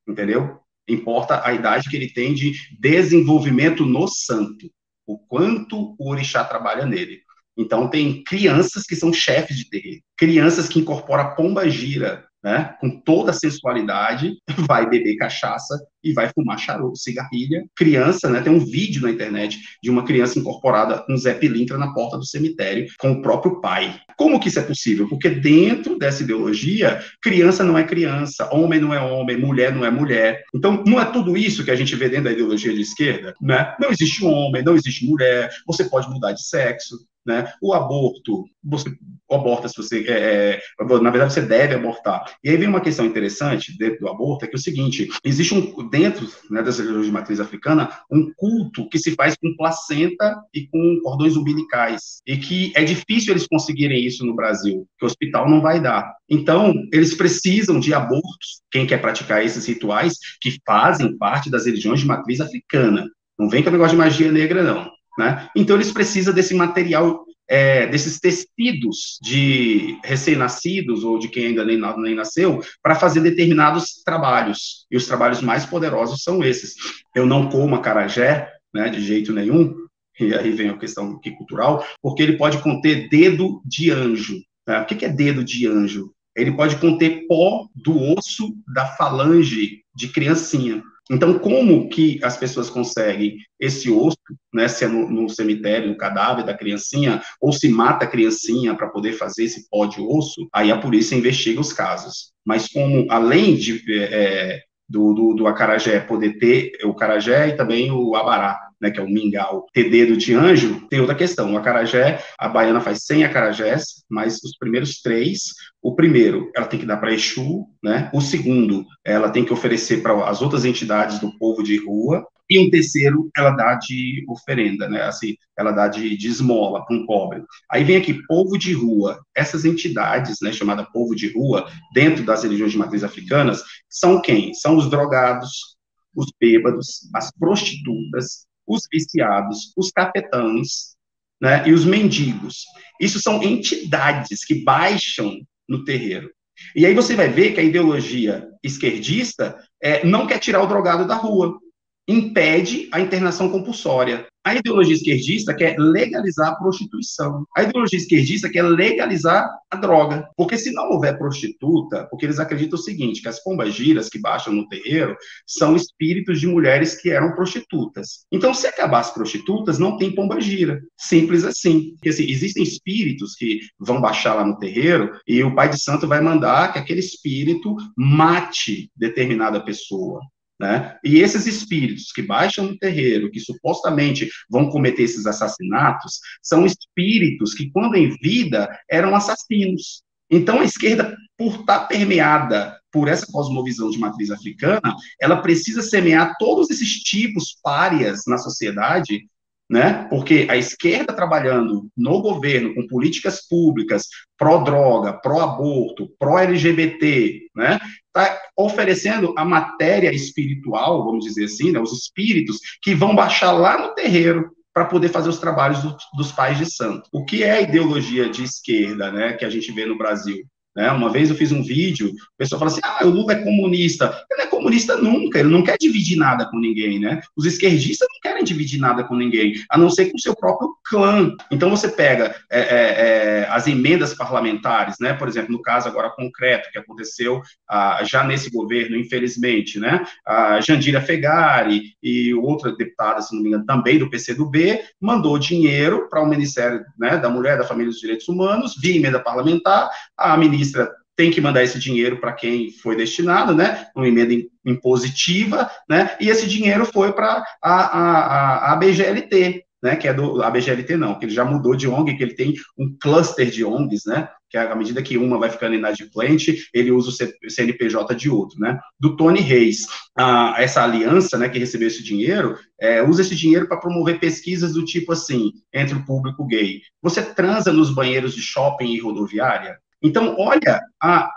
A: entendeu? Importa a idade que ele tem de desenvolvimento no santo, o quanto o orixá trabalha nele. Então, tem crianças que são chefes de terreiro, crianças que incorporam a pomba-gira, né, com toda a sensualidade, vai beber cachaça e vai fumar charuto, cigarrilha. Criança, né, tem um vídeo na internet de uma criança incorporada com Zé Pilintra na porta do cemitério com o próprio pai. Como que isso é possível? Porque dentro dessa ideologia, criança não é criança, homem não é homem, mulher não é mulher. Então, não é tudo isso que a gente vê dentro da ideologia de esquerda, né? Não existe homem, não existe mulher, você pode mudar de sexo, né? O aborto, você aborta se você na verdade você deve abortar. E aí vem uma questão interessante dentro do aborto, é que é o seguinte, existe dentro, né, das religiões de matriz africana, um culto que se faz com placenta e com cordões umbilicais, e que é difícil eles conseguirem isso no Brasil, que o hospital não vai dar. Então, eles precisam de abortos, quem quer praticar esses rituais, que fazem parte das religiões de matriz africana. Não vem com o negócio de magia negra, não. Né? Então, eles precisam desse material, desses tecidos de recém-nascidos ou de quem ainda nem nasceu, para fazer determinados trabalhos. E os trabalhos mais poderosos são esses. Eu não como acarajé, né, de jeito nenhum, e aí vem a questão aqui cultural, porque ele pode conter dedo de anjo. Né? O que é dedo de anjo? Ele pode conter pó do osso da falange de criancinha. Então, como que as pessoas conseguem esse osso, né, se é no cemitério, no cadáver da criancinha, ou se mata a criancinha para poder fazer esse pó de osso, aí a polícia investiga os casos. Mas como, além do acarajé poder ter o acarajé e também o abará, né, que é o mingau, ter dedo de anjo, tem outra questão. O acarajé, a baiana faz 100 acarajés, mas os primeiros 3, o primeiro, ela tem que dar para Exu, né? O segundo, ela tem que oferecer para as outras entidades do povo de rua, e um terceiro, ela dá de oferenda, né? Assim, ela dá de esmola para um pobre. Aí vem aqui, povo de rua. Essas entidades, né, chamada povo de rua, dentro das religiões de matriz africanas, são quem? São os drogados, os bêbados, as prostitutas, os viciados, os capetães, né, e os mendigos. Isso são entidades que baixam no terreiro. E aí você vai ver que a ideologia esquerdista não quer tirar o drogado da rua, impede a internação compulsória. A ideologia esquerdista quer legalizar a prostituição. A ideologia esquerdista quer legalizar a droga. Porque se não houver prostituta, porque eles acreditam o seguinte, que as pombagiras que baixam no terreiro são espíritos de mulheres que eram prostitutas. Então, se acabar as prostitutas, não tem pombagira. Simples assim. Porque assim, existem espíritos que vão baixar lá no terreiro e o pai de santo vai mandar que aquele espírito mate determinada pessoa. Né? E esses espíritos que baixam no terreiro, que supostamente vão cometer esses assassinatos, são espíritos que, quando em vida, eram assassinos. Então, a esquerda, por estar permeada por essa cosmovisão de matriz africana, ela precisa semear todos esses tipos párias na sociedade, né? Porque a esquerda trabalhando no governo com políticas públicas pró-droga, pró-aborto, pró-LGBT, né? Está oferecendo a matéria espiritual, vamos dizer assim, né? Os espíritos que vão baixar lá no terreiro para poder fazer os trabalhos dos pais de santo. O que é a ideologia de esquerda, né? Que a gente vê no Brasil? Né? Uma vez eu fiz um vídeo, o pessoal fala assim, o Lula é comunista. Ele não é comunista nunca, ele não quer dividir nada com ninguém, né? Os esquerdistas não querem dividir nada com ninguém, a não ser com o seu próprio clã. Então você pega as emendas parlamentares, né? Por exemplo, no caso agora concreto, que aconteceu já nesse governo, infelizmente, né? A Jandira Fegari e outra deputada, se não me engano, também do PCdoB, mandou dinheiro para o Ministério, né, da Mulher, da Família e dos Direitos Humanos, via emenda parlamentar, a ministra tem que mandar esse dinheiro para quem foi destinado, né, uma emenda impositiva, né, e esse dinheiro foi para a BGLT, né, que é a BGLT não, que ele já mudou de ONG, que ele tem um cluster de ONGs, né, que à medida que uma vai ficando inadimplente, ele usa o CNPJ de outro, né, do Tony Reis. Essa aliança, né, que recebeu esse dinheiro, usa esse dinheiro para promover pesquisas do tipo assim, entre o público gay. Você transa nos banheiros de shopping e rodoviária? Então, olha,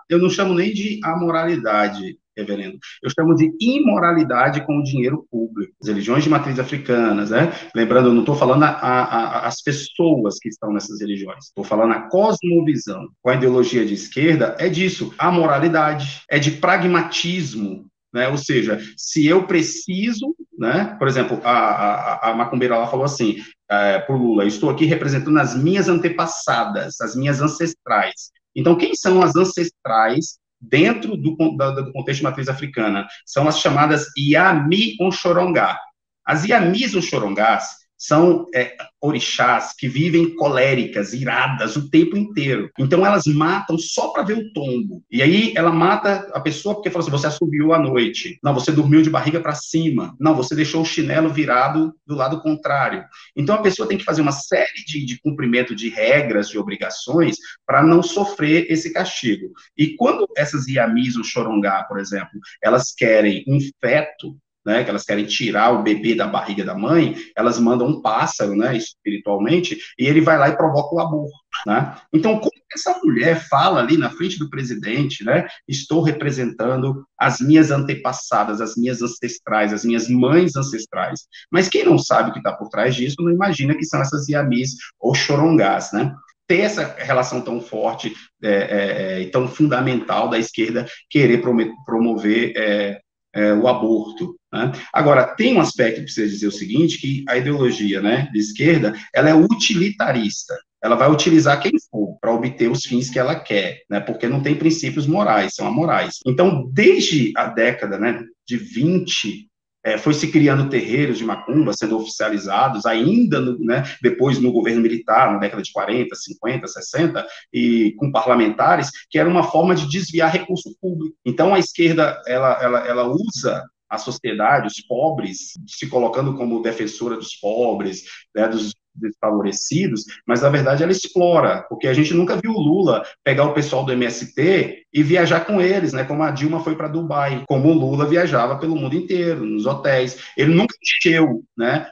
A: eu não chamo nem de amoralidade, reverendo, eu chamo de imoralidade com o dinheiro público. As religiões de matriz africanas, né? Lembrando, eu não estou falando as pessoas que estão nessas religiões, estou falando a cosmovisão. Com a ideologia de esquerda, é disso, a moralidade, é de pragmatismo, né? Ou seja, se eu preciso, né? Por exemplo, a macumbeira lá falou assim, para o Lula, eu estou aqui representando as minhas antepassadas, as minhas ancestrais. Então, quem são as ancestrais dentro do contexto de matriz africana? São as chamadas Yami Onxorongá. As Yamis Onxorongás são orixás que vivem coléricas, iradas o tempo inteiro. Então, elas matam só para ver o tombo. E aí, ela mata a pessoa porque fala assim, você assobiou à noite. Não, você dormiu de barriga para cima. Não, você deixou o chinelo virado do lado contrário. Então, a pessoa tem que fazer uma série de cumprimento de regras, de obrigações, para não sofrer esse castigo. E quando essas Yamis, o Xorongá, por exemplo, elas querem um feto, né, que elas querem tirar o bebê da barriga da mãe, elas mandam um pássaro, né, espiritualmente, e ele vai lá e provoca o aborto, né? Então, como essa mulher fala ali na frente do presidente, né, estou representando as minhas antepassadas, as minhas ancestrais, as minhas mães ancestrais, mas quem não sabe o que está por trás disso, não imagina que são essas Yamis ou Xorongás, né? Ter essa relação tão forte e tão fundamental da esquerda querer promover o aborto, né? Agora, tem um aspecto que precisa dizer o seguinte, que a ideologia, né, de esquerda, ela é utilitarista, ela vai utilizar quem for para obter os fins que ela quer, né, porque não tem princípios morais, são amorais. Então, desde a década, né, de 20, foi se criando terreiros de macumba, sendo oficializados, ainda né, depois no governo militar, na década de 40, 50, 60, e com parlamentares, que era uma forma de desviar recurso público. Então, a esquerda, ela usa a sociedade, os pobres, se colocando como defensora dos pobres, né, dos desfavorecidos, mas na verdade ela explora, porque a gente nunca viu o Lula pegar o pessoal do MST e viajar com eles, né, como a Dilma foi para Dubai, como o Lula viajava pelo mundo inteiro, nos hotéis. Ele nunca encheu, né,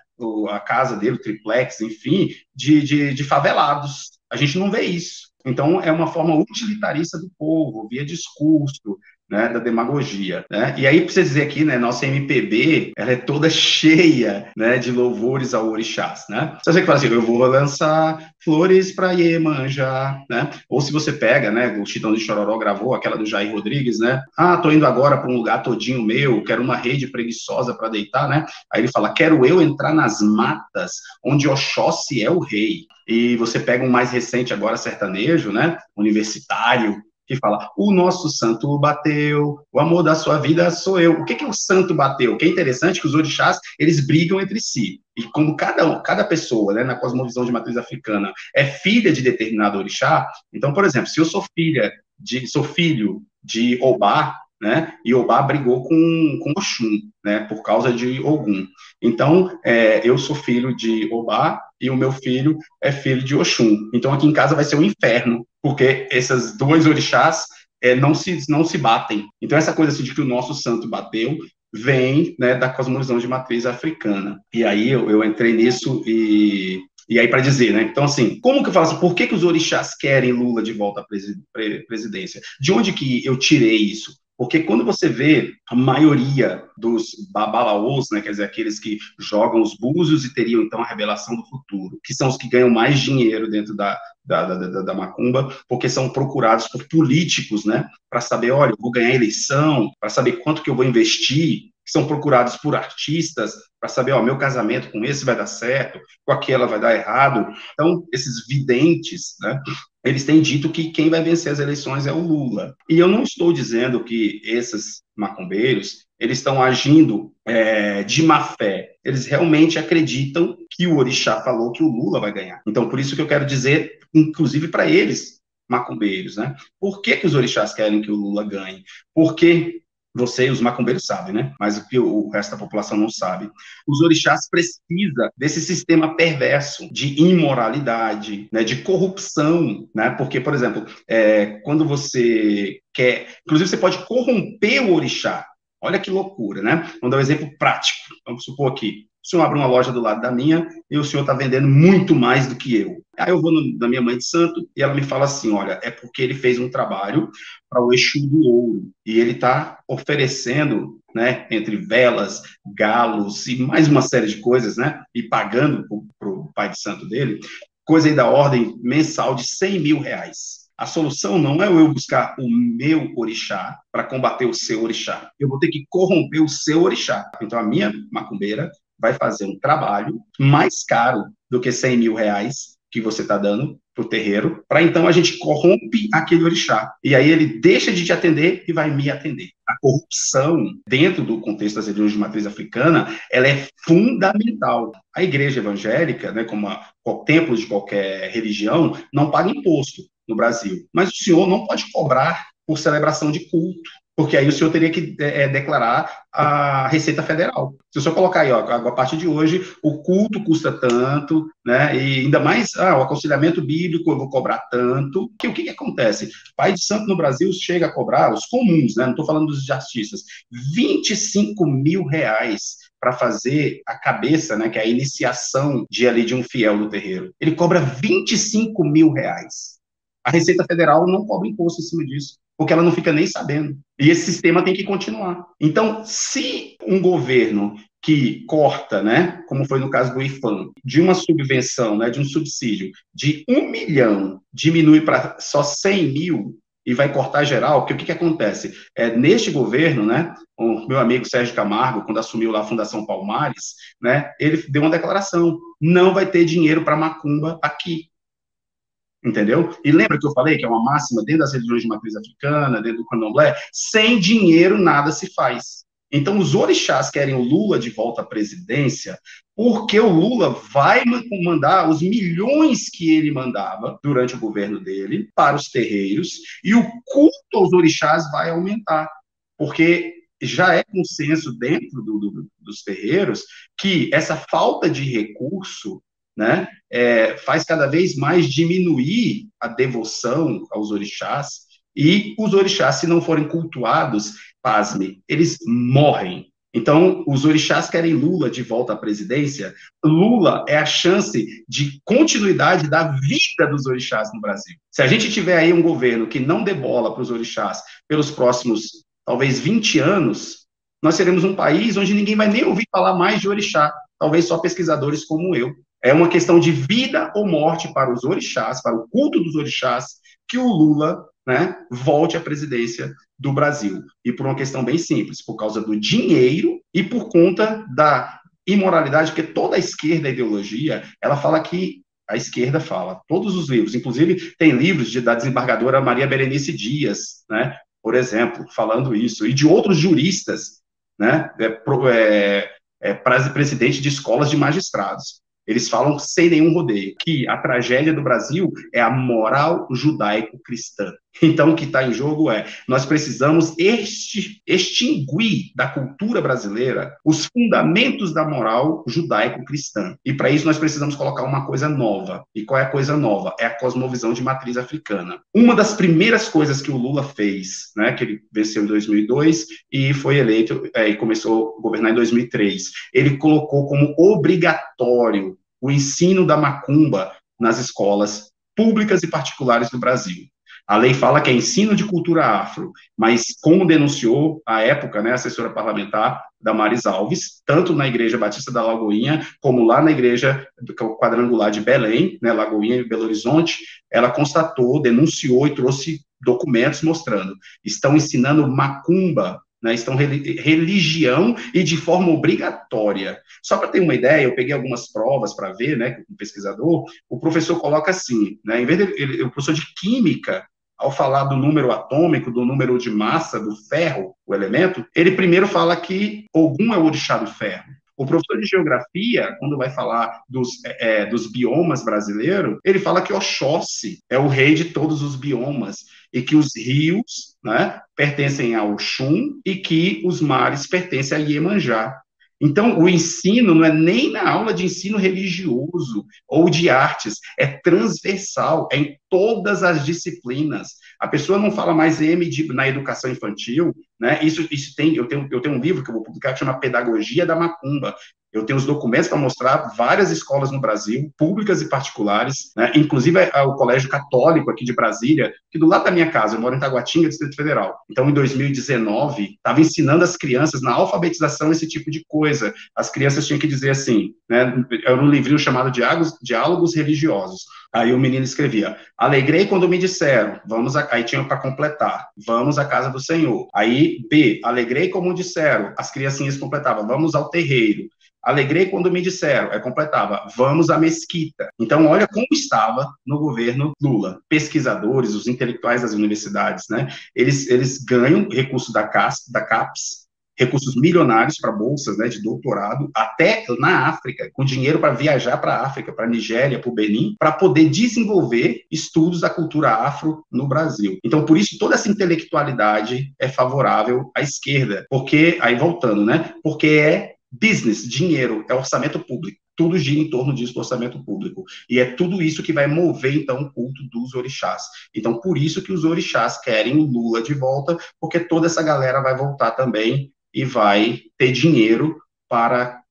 A: a casa dele, o triplex, enfim, de favelados. A gente não vê isso. Então, é uma forma utilitarista do povo, via discurso, né, da demagogia, né? E aí, precisa dizer aqui, né, nossa MPB, ela é toda cheia, né, de louvores ao orixás, né? Se você que fala assim, eu vou lançar flores para Iemanjá, né? Ou se você pega, né, o Chitão de Chororó gravou aquela do Jair Rodrigues, né? Tô indo agora para um lugar todinho meu, quero uma rede preguiçosa para deitar, né? Aí ele fala, quero eu entrar nas matas onde Oxóssi é o rei. E você pega um mais recente agora, sertanejo, né, universitário, que fala, o nosso santo bateu, o amor da sua vida sou eu. O que o santo bateu? O que é interessante é que os orixás, eles brigam entre si. E como cada pessoa, né, na cosmovisão de matriz africana, é filha de determinado orixá, então, por exemplo, se eu sou filho de Obá, né, e Obá brigou com Oxum, né, por causa de Ogum. Então, eu sou filho de Obá e o meu filho é filho de Oxum. Então, aqui em casa vai ser um inferno, porque esses dois orixás não se batem. Então, essa coisa assim, de que o nosso santo bateu, vem, né, da cosmovisão de matriz africana. E aí eu entrei nisso e aí para dizer, né? Então, assim, como que eu falo assim, por que os orixás querem Lula de volta à presidência? De onde que eu tirei isso? Porque quando você vê a maioria dos babalaôs, né, quer dizer, aqueles que jogam os búzios e teriam, então, a revelação do futuro, que são os que ganham mais dinheiro dentro da macumba, porque são procurados por políticos, né, para saber, olha, eu vou ganhar eleição, para saber quanto que eu vou investir, que são procurados por artistas, para saber, ó, meu casamento com esse vai dar certo, com aquela vai dar errado. Então, esses videntes, né, eles têm dito que quem vai vencer as eleições é o Lula. E eu não estou dizendo que esses macumbeiros, eles estão agindo de má fé. Eles realmente acreditam que o orixá falou que o Lula vai ganhar. Então, por isso que eu quero dizer, inclusive para eles, macumbeiros, né? Por que que os orixás querem que o Lula ganhe? Porque você e os macumbeiros sabem, né? Mas o que o resto da população não sabe. Os orixás precisam desse sistema perverso de imoralidade, né? De corrupção, né? Porque, por exemplo, quando você quer... Inclusive, você pode corromper o orixá. Olha que loucura, né? Vamos dar um exemplo prático. Vamos supor aqui, o senhor abre uma loja do lado da minha e o senhor está vendendo muito mais do que eu. Aí eu vou na minha mãe de santo e ela me fala assim, olha, é porque ele fez um trabalho para o Exu do Ouro e ele está oferecendo, né, entre velas, galos e mais uma série de coisas, né, e pagando para o pai de santo dele, coisa aí da ordem mensal de 100 mil reais. A solução não é eu buscar o meu orixá para combater o seu orixá. Eu vou ter que corromper o seu orixá. Então, a minha macumbeira vai fazer um trabalho mais caro do que 100 mil reais que você está dando para o terreiro, para então a gente corrompe aquele orixá. E aí ele deixa de te atender e vai me atender. A corrupção, dentro do contexto das religiões de matriz africana, ela é fundamental. A igreja evangélica, né, como o templo de qualquer religião, não paga imposto no Brasil. Mas o senhor não pode cobrar por celebração de culto, porque aí o senhor teria que declarar a Receita Federal. Se o senhor colocar aí, ó, a partir de hoje, o culto custa tanto, né, e ainda mais o aconselhamento bíblico eu vou cobrar tanto, que o que acontece? Pai de santo no Brasil chega a cobrar, os comuns, né, não estou falando dos artistas, 25 mil reais para fazer a cabeça, né, que é a iniciação de um fiel do terreiro. Ele cobra 25 mil reais. A Receita Federal não cobra imposto em cima disso, porque ela não fica nem sabendo. E esse sistema tem que continuar. Então, se um governo que corta, né, como foi no caso do IFAM, de uma subvenção, né, de um subsídio de 1 milhão, diminui para só 100 mil e vai cortar geral, porque o que acontece? Neste governo, né, o meu amigo Sérgio Camargo, quando assumiu lá a Fundação Palmares, né, ele deu uma declaração, não vai ter dinheiro para macumba aqui. Entendeu? E lembra que eu falei que é uma máxima dentro das religiões de matriz africana, dentro do candomblé? Sem dinheiro nada se faz. Então, os orixás querem o Lula de volta à presidência porque o Lula vai mandar os milhões que ele mandava durante o governo dele para os terreiros e o culto aos orixás vai aumentar. Porque já é consenso dentro dos terreiros que essa falta de recurso, né, faz cada vez mais diminuir a devoção aos orixás, e os orixás, se não forem cultuados, pasme, eles morrem. Então, os orixás querem Lula de volta à presidência. Lula é a chance de continuidade da vida dos orixás no Brasil. Se a gente tiver aí um governo que não dê bola para os orixás pelos próximos, talvez, 20 anos, nós seremos um país onde ninguém vai nem ouvir falar mais de orixá, talvez só pesquisadores como eu. É uma questão de vida ou morte para os orixás, para o culto dos orixás, que o Lula, né, volte à presidência do Brasil. E por uma questão bem simples, por causa do dinheiro e por conta da imoralidade, porque toda a esquerda, a ideologia, ela fala que a esquerda fala, todos os livros, inclusive tem livros da desembargadora Maria Berenice Dias, né, por exemplo, falando isso, e de outros juristas, né, presidente de escolas de magistrados. Eles falam sem nenhum rodeio, que a tragédia do Brasil é a moral judaico-cristã. Então, o que está em jogo nós precisamos extinguir da cultura brasileira os fundamentos da moral judaico-cristã. E para isso nós precisamos colocar uma coisa nova. E qual é a coisa nova? É a cosmovisão de matriz africana. Uma das primeiras coisas que o Lula fez, né, que ele venceu em 2002 e foi eleito e começou a governar em 2003, ele colocou como obrigatório o ensino da macumba nas escolas públicas e particulares do Brasil. A lei fala que é ensino de cultura afro, mas como denunciou à época, né, a assessora parlamentar Damares Alves, tanto na Igreja Batista da Lagoinha, como lá na Igreja do Quadrangular de Belém, né, Lagoinha e Belo Horizonte, ela constatou, denunciou e trouxe documentos mostrando, estão ensinando macumba, né, estão religião e de forma obrigatória. Só para ter uma ideia, eu peguei algumas provas para ver, né, com o pesquisador, o professor coloca assim, né, em vez de o professor de química, ao falar do número atômico, do número de massa do ferro, o elemento, ele primeiro fala que Ogum é o orixá do ferro. O professor de geografia, quando vai falar dos biomas brasileiros, ele fala que Oxóssi é o rei de todos os biomas e que os rios, né, pertencem ao Oxum e que os mares pertencem a Iemanjá. Então, o ensino não é nem na aula de ensino religioso ou de artes, é transversal, é em todas as disciplinas. A pessoa não fala mais na educação infantil, né? Eu tenho um livro que eu vou publicar que chama Pedagogia da Macumba. Eu tenho os documentos para mostrar várias escolas no Brasil, públicas e particulares, né? Inclusive o Colégio Católico aqui de Brasília, que do lado da minha casa, eu moro em Taguatinga, Distrito Federal. Então, em 2019, estava ensinando as crianças na alfabetização esse tipo de coisa. As crianças tinham que dizer assim, né? Era um livrinho chamado Diálogos Religiosos. Aí o menino escrevia, alegrei quando me disseram, aí tinha para completar, vamos à casa do Senhor. Aí, B, alegrei como disseram, as criancinhas completavam, vamos ao terreiro. Alegrei quando me disseram, completava, vamos à mesquita. Então, olha como estava no governo Lula. Pesquisadores, os intelectuais das universidades, né? Eles ganham recursos da CAPES, recursos milionários para bolsas, né, de doutorado, até na África, com dinheiro para viajar para a África, para a Nigéria, para o Benin, para poder desenvolver estudos da cultura afro no Brasil. Então, por isso, toda essa intelectualidade é favorável à esquerda, porque, aí voltando, né, porque é business, dinheiro, é orçamento público. Tudo gira em torno disso do orçamento público. E é tudo isso que vai mover, então, o culto dos orixás. Então, por isso que os orixás querem o Lula de volta, porque toda essa galera vai voltar também e vai ter dinheiro para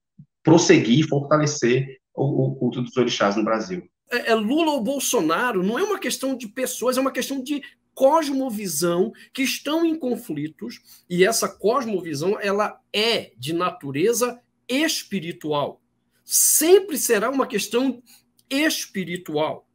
A: prosseguir e fortalecer o culto dos orixás no Brasil.
B: Lula ou Bolsonaro não é uma questão de pessoas, é uma questão de cosmovisão que estão em conflitos, e essa cosmovisão ela é de natureza espiritual. Sempre será uma questão espiritual.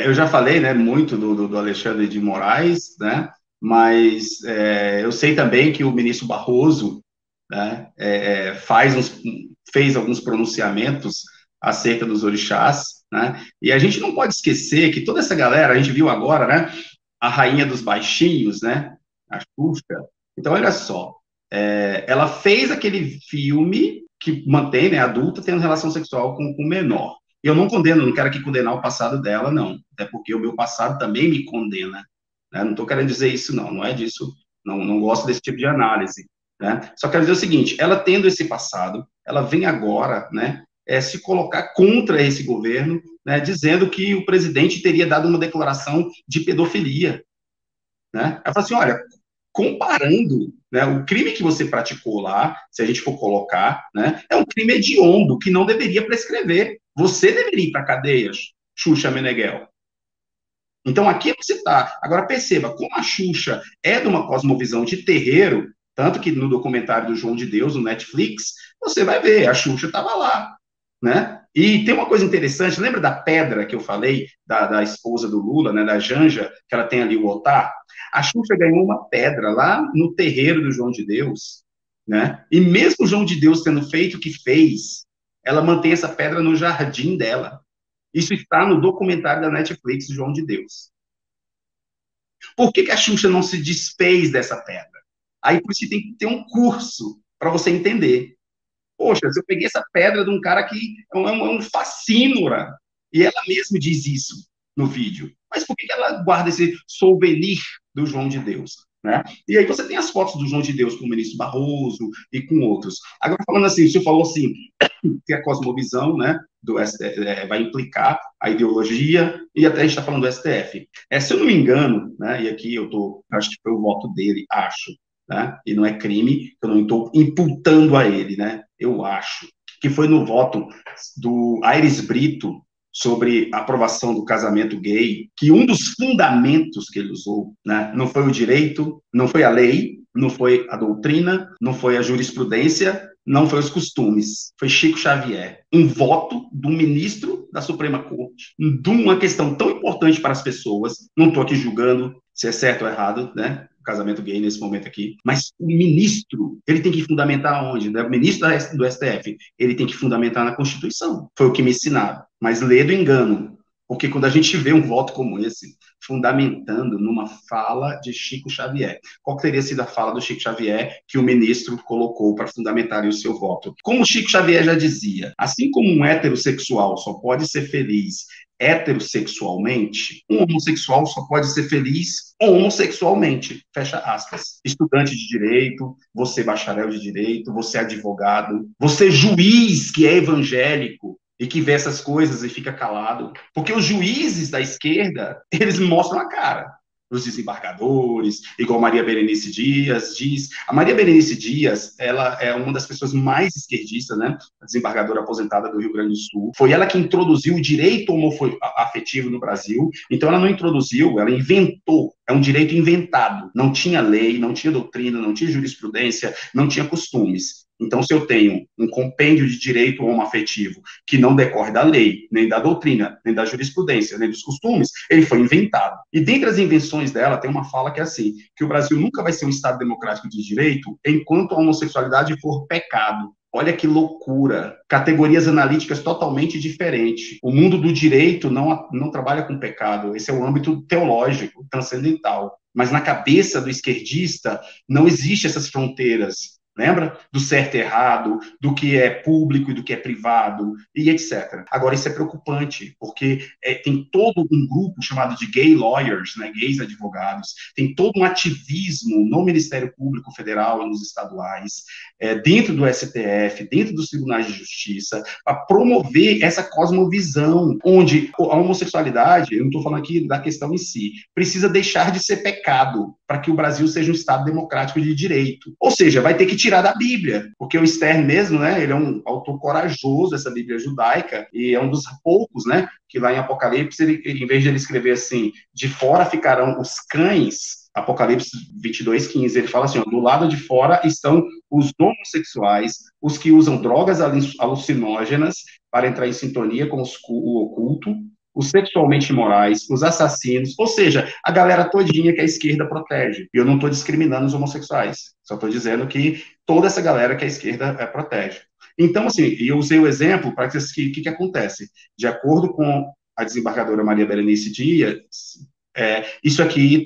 A: Eu já falei, né, muito do Alexandre de Moraes, né, mas eu sei também que o ministro Barroso, né, fez alguns pronunciamentos acerca dos orixás, né, e a gente não pode esquecer que toda essa galera, a gente viu agora, né, a rainha dos baixinhos, né, a Xuxa, então olha só, ela fez aquele filme que mantém, né, adulta, tendo relação sexual com o menor. Eu não condeno, não quero aqui condenar o passado dela, não. Até porque o meu passado também me condena. Né? Não estou querendo dizer isso, não. Não é disso. Não gosto desse tipo de análise. Né? Só quero dizer o seguinte, ela tendo esse passado, ela vem agora, né, se colocar contra esse governo, né, dizendo que o presidente teria dado uma declaração de pedofilia. Né? Ela fala assim, olha, comparando, né, o crime que você praticou lá, se a gente for colocar, né, é um crime hediondo, que não deveria prescrever. Você deveria ir para a cadeia, Xuxa Meneghel. Então, aqui você está. Agora, perceba, como a Xuxa é de uma cosmovisão de terreiro, tanto que no documentário do João de Deus, no Netflix, você vai ver, a Xuxa estava lá, né? E tem uma coisa interessante, lembra da pedra que eu falei, da esposa do Lula, né, da Janja, que ela tem ali o altar? A Xuxa ganhou uma pedra lá no terreiro do João de Deus, né? E mesmo o João de Deus tendo feito o que fez, ela mantém essa pedra no jardim dela. Isso está no documentário da Netflix, João de Deus. Por que a Xuxa não se desfez dessa pedra? Aí você tem que ter um curso para você entender. Poxa, se eu peguei essa pedra de um cara que é um facínora, e ela mesma diz isso no vídeo, mas por que ela guarda esse souvenir do João de Deus? Né? E aí você tem as fotos do João de Deus com o ministro Barroso e com outros. Agora, falando assim, o senhor falou assim, que a cosmovisão, né, do STF, vai implicar a ideologia, e até a gente está falando do STF. Se eu não me engano, né, e aqui acho que foi o voto dele, acho, né, e não é crime, eu não estou imputando a ele, né, eu acho, que foi no voto do Aires Brito sobre a aprovação do casamento gay, que um dos fundamentos que ele usou, né, não foi o direito, não foi a lei, não foi a doutrina, não foi a jurisprudência, não foi os costumes, foi Chico Xavier. Um voto do ministro da Suprema Corte, de uma questão tão importante para as pessoas, não estou aqui julgando se é certo ou errado, né, o casamento gay nesse momento aqui, mas o ministro, ele tem que fundamentar onde? Né? O ministro do STF, ele tem que fundamentar na Constituição. Foi o que me ensinaram. Mas lê do engano, porque quando a gente vê um voto como esse, fundamentando numa fala de Chico Xavier, qual teria sido a fala do Chico Xavier que o ministro colocou para fundamentar o seu voto? Como Chico Xavier já dizia, assim como um heterossexual só pode ser feliz heterossexualmente, um homossexual só pode ser feliz homossexualmente, fecha aspas. Estudante de direito, você bacharel de direito, você advogado, você juiz que é evangélico, e que vê essas coisas e fica calado. Porque os juízes da esquerda, eles mostram a cara. Os desembargadores, igual Maria Berenice Dias diz. A Maria Berenice Dias, ela é uma das pessoas mais esquerdistas, né? A desembargadora aposentada do Rio Grande do Sul. Foi ela que introduziu o direito afetivo no Brasil. Então, ela não introduziu, ela inventou. É um direito inventado. Não tinha lei, não tinha doutrina, não tinha jurisprudência, não tinha costumes. Então, se eu tenho um compêndio de direito homoafetivo que não decorre da lei, nem da doutrina, nem da jurisprudência, nem dos costumes, ele foi inventado. E dentre as invenções dela, tem uma fala que é assim, que o Brasil nunca vai ser um Estado democrático de direito enquanto a homossexualidade for pecado. Olha que loucura. Categorias analíticas totalmente diferentes. O mundo do direito não trabalha com pecado. Esse é o âmbito teológico, transcendental. Mas na cabeça do esquerdista não existem essas fronteiras. Lembra? Do certo e errado, do que é público e do que é privado, e etc. Agora, isso é preocupante, porque tem todo um grupo chamado de gay lawyers, né, gays advogados, tem todo um ativismo no Ministério Público Federal e nos estaduais, dentro do STF, dentro dos tribunais de justiça, para promover essa cosmovisão, onde a homossexualidade, eu não estou falando aqui da questão em si, precisa deixar de ser pecado para que o Brasil seja um Estado democrático de direito. Ou seja, vai ter que tirar da Bíblia, porque o Stern mesmo, né, ele é um autor corajoso, essa Bíblia judaica, e é um dos poucos, né, que lá em Apocalipse, em vez de ele escrever assim, de fora ficarão os cães, Apocalipse 22:15, ele fala assim, ó, do lado de fora estão os homossexuais, os que usam drogas alucinógenas para entrar em sintonia com o oculto, os sexualmente imorais, os assassinos, ou seja, a galera todinha que a esquerda protege. E eu não estou discriminando os homossexuais, só estou dizendo que toda essa galera que a esquerda protege. Então, assim, eu usei o exemplo para que o que acontece? De acordo com a desembargadora Maria Berenice Dias, isso aqui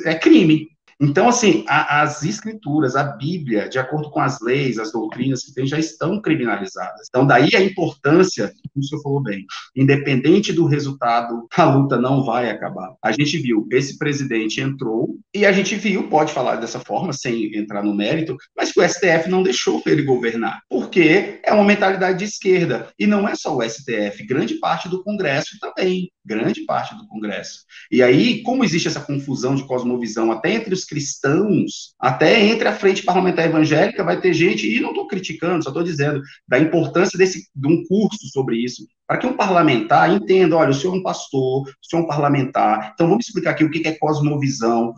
A: é crime. Então, assim, as escrituras, a Bíblia, de acordo com as leis, as doutrinas que tem, já estão criminalizadas. Então, daí a importância, como o senhor falou bem, independente do resultado, a luta não vai acabar. A gente viu, esse presidente entrou, e a gente viu, pode falar dessa forma, sem entrar no mérito, mas que o STF não deixou ele governar, porque é uma mentalidade de esquerda. E não é só o STF, grande parte do Congresso também, grande parte do Congresso. E aí, como existe essa confusão de cosmovisão até entre os cristãos, até entre a frente parlamentar evangélica, vai ter gente, e não estou criticando, só estou dizendo, da importância de um curso sobre isso, para que um parlamentar entenda, olha, o senhor é um pastor, o senhor é um parlamentar, então vamos explicar aqui o que é cosmovisão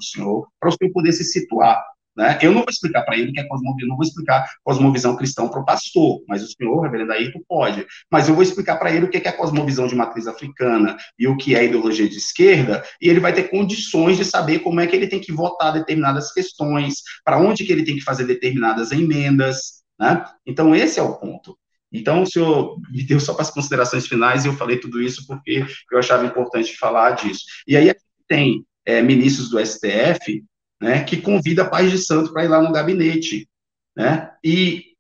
A: para o senhor poder se situar. Né? Eu não vou explicar para ele o que é cosmovisão, não vou explicar cosmovisão cristã para o pastor, mas o senhor, reverendo Ayrton, pode. Mas eu vou explicar para ele o que é a cosmovisão de matriz africana e o que é a ideologia de esquerda, e ele vai ter condições de saber como é que ele tem que votar determinadas questões, para onde que ele tem que fazer determinadas emendas, né? Então, esse é o ponto. Então, o senhor me deu só para as considerações finais, e eu falei tudo isso porque eu achava importante falar disso. E aí, tem ministros do STF, né, que convida pais de santo para ir lá no gabinete, né, e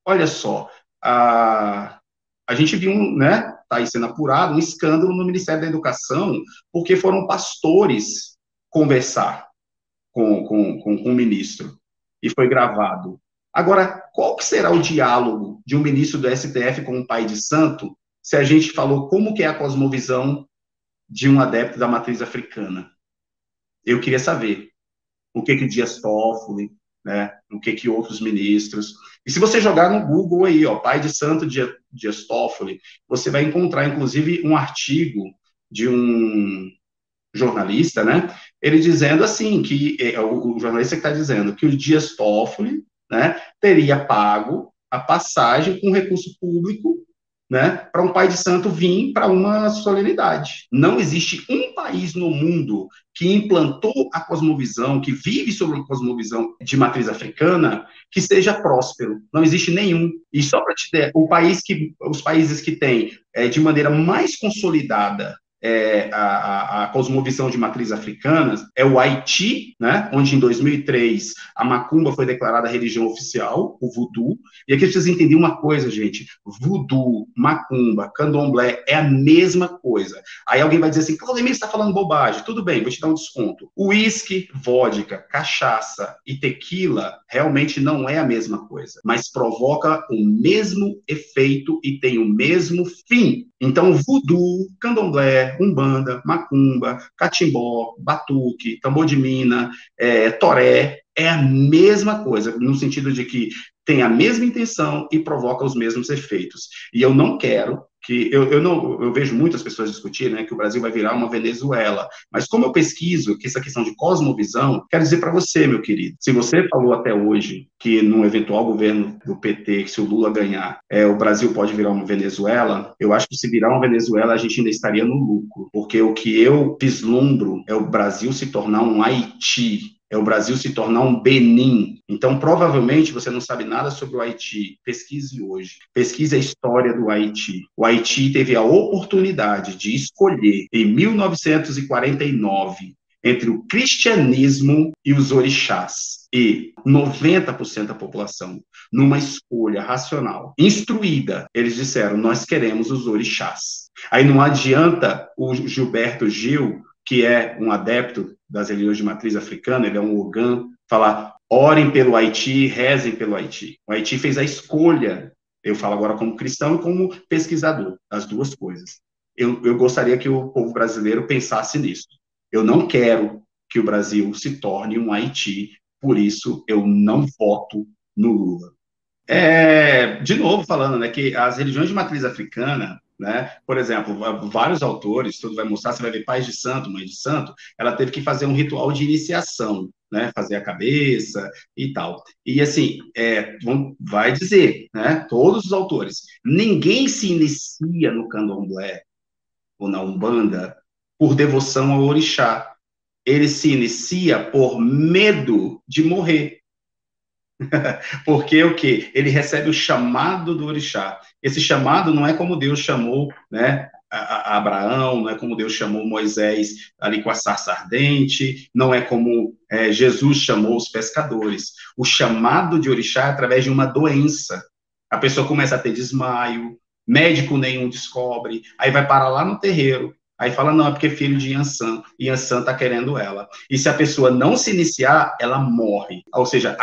A: olha só, a gente viu, né, está aí sendo apurado, um escândalo no Ministério da Educação, porque foram pastores conversar com o ministro, e foi gravado. Agora, qual que será o diálogo de um ministro do STF com um pai de santo, se a gente falou como que é a cosmovisão de um adepto da matriz africana? Eu queria saber o que Dias Toffoli, né, o que outros ministros. E se você jogar no Google aí, ó, pai de santo Dias Toffoli, você vai encontrar, inclusive, um artigo de um jornalista, né, ele dizendo assim, que o jornalista que está dizendo que o Dias Toffoli, né, teria pago a passagem com recurso público, né, para um pai de santo vir para uma solenidade. Não existe um país no mundo que implantou a cosmovisão, que vive sobre a cosmovisão de matriz africana, que seja próspero. Não existe nenhum. E só para te dar, os países que têm de maneira mais consolidada a cosmovisão de matriz africana é o Haiti, né, onde em 2003 a macumba foi declarada religião oficial, o voodoo. E aqui vocês entenderem uma coisa, gente: voodoo, macumba, candomblé é a mesma coisa. Aí alguém vai dizer assim, Claudemir, você está falando bobagem. Tudo bem, vou te dar um desconto. Uísque, vodka, cachaça e tequila realmente não é a mesma coisa, mas provoca o mesmo efeito e tem o mesmo fim. Então, voodoo, candomblé, umbanda, macumba, catimbó, batuque, tambor de mina, toré, é a mesma coisa, no sentido de que tem a mesma intenção e provoca os mesmos efeitos. E eu não quero que... Eu vejo muitas pessoas discutirem, né, que o Brasil vai virar uma Venezuela, mas como eu pesquiso que essa questão de cosmovisão, quero dizer para você, meu querido, se você falou até hoje que no eventual governo do PT, que se o Lula ganhar, o Brasil pode virar uma Venezuela, eu acho que se virar uma Venezuela, a gente ainda estaria no lucro, porque o que eu vislumbro é o Brasil se tornar um Haiti, é o Brasil se tornar um Benin. Então, provavelmente, você não sabe nada sobre o Haiti. Pesquise hoje. Pesquise a história do Haiti. O Haiti teve a oportunidade de escolher, em 1949, entre o cristianismo e os orixás. E 90% da população, numa escolha racional, instruída, eles disseram, nós queremos os orixás. Aí não adianta o Gilberto Gil, que é um adepto das religiões de matriz africana, ele é um Ogã, falar, orem pelo Haiti, rezem pelo Haiti. O Haiti fez a escolha, eu falo agora como cristão e como pesquisador, as duas coisas. Eu gostaria que o povo brasileiro pensasse nisso. Eu não quero que o Brasil se torne um Haiti, por isso eu não voto no Lula. De novo falando, né, que as religiões de matriz africana, né, por exemplo, vários autores, tudo vai mostrar, você vai ver pais de santo, mãe de santo, ela teve que fazer um ritual de iniciação, né, fazer a cabeça e tal. E assim, vai dizer, né, todos os autores, ninguém se inicia no candomblé ou na umbanda por devoção ao orixá. Ele se inicia por medo de morrer. Porque o quê? Ele recebe o chamado do orixá. Esse chamado não é como Deus chamou, né, a Abraão, não é como Deus chamou Moisés ali com a sarça ardente, não é como Jesus chamou os pescadores. O chamado de orixá é através de uma doença. A pessoa começa a ter desmaio, médico nenhum descobre, aí vai parar lá no terreiro, aí fala, não, é porque é filho de Iansã, e Iansã está querendo ela. E se a pessoa não se iniciar, ela morre. Ou seja,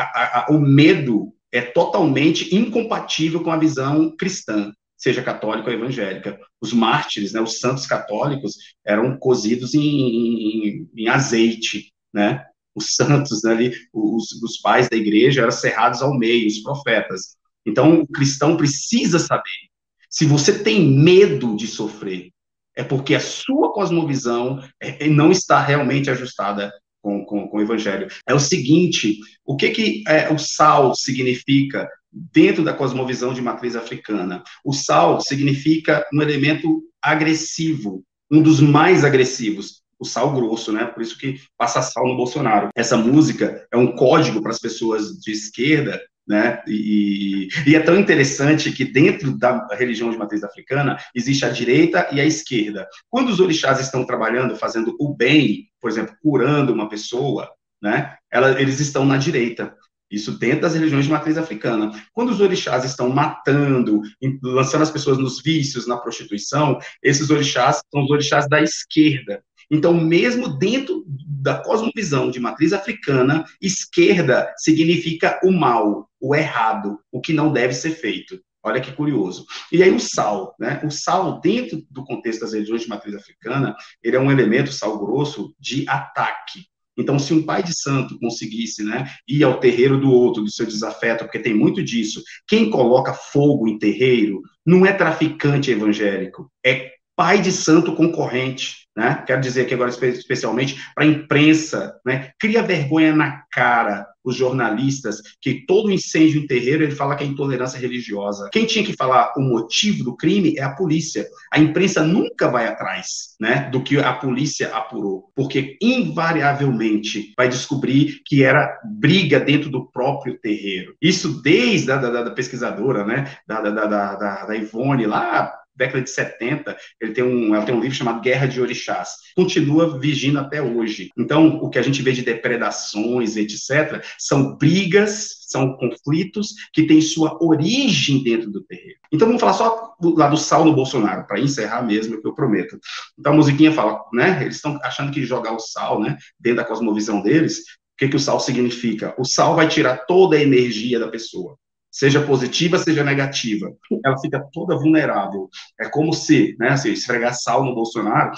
A: o medo é totalmente incompatível com a visão cristã, seja católica ou evangélica. Os mártires, né, os santos católicos, eram cozidos em azeite, né? Os santos, né, ali, os pais da igreja eram cerrados ao meio, os profetas. Então, o cristão precisa saber. Se você tem medo de sofrer, é porque a sua cosmovisão não está realmente ajustada com o evangelho. É o seguinte, o que o sal significa dentro da cosmovisão de matriz africana? O sal significa um elemento agressivo, um dos mais agressivos, o sal grosso, né? Por isso que passa sal no Bolsonaro. Essa música é um código para as pessoas de esquerda, né? E é tão interessante que dentro da religião de matriz africana existe a direita e a esquerda. Quando os orixás estão trabalhando, fazendo o bem, por exemplo, curando uma pessoa, né? Eles estão na direita. Isso dentro das religiões de matriz africana. Quando os orixás estão matando, lançando as pessoas nos vícios, na prostituição, esses orixás são os orixás da esquerda. Então, mesmo dentro da cosmovisão de matriz africana, esquerda significa o mal, o errado, o que não deve ser feito. Olha que curioso. E aí o sal, né? O sal, dentro do contexto das religiões de matriz africana, ele é um elemento, sal grosso, de ataque. Então, se um pai de santo conseguisse, né, ir ao terreiro do outro, do seu desafeto, porque tem muito disso, quem coloca fogo em terreiro não é traficante evangélico, é pai de santo concorrente, né? Quero dizer aqui agora especialmente para a imprensa, né? Cria vergonha na cara os jornalistas que todo incêndio em terreiro ele fala que é intolerância religiosa. Quem tinha que falar o motivo do crime é a polícia. A imprensa nunca vai atrás, né, do que a polícia apurou, porque invariavelmente vai descobrir que era briga dentro do próprio terreiro. Isso desde da pesquisadora, né, da Ivone lá, década de 70, ela tem um livro chamado Guerra de Orixás. Continua vigindo até hoje. Então, o que a gente vê de depredações, etc., são brigas, são conflitos que têm sua origem dentro do terreiro. Então, vamos falar só lá do sal no Bolsonaro, para encerrar mesmo, que eu prometo. Então, a musiquinha fala, né? Eles estão achando que jogar o sal, né, dentro da cosmovisão deles, o que o sal significa? O sal vai tirar toda a energia da pessoa. Seja positiva, seja negativa, ela fica toda vulnerável. É como se, né, assim, esfregar sal no Bolsonaro,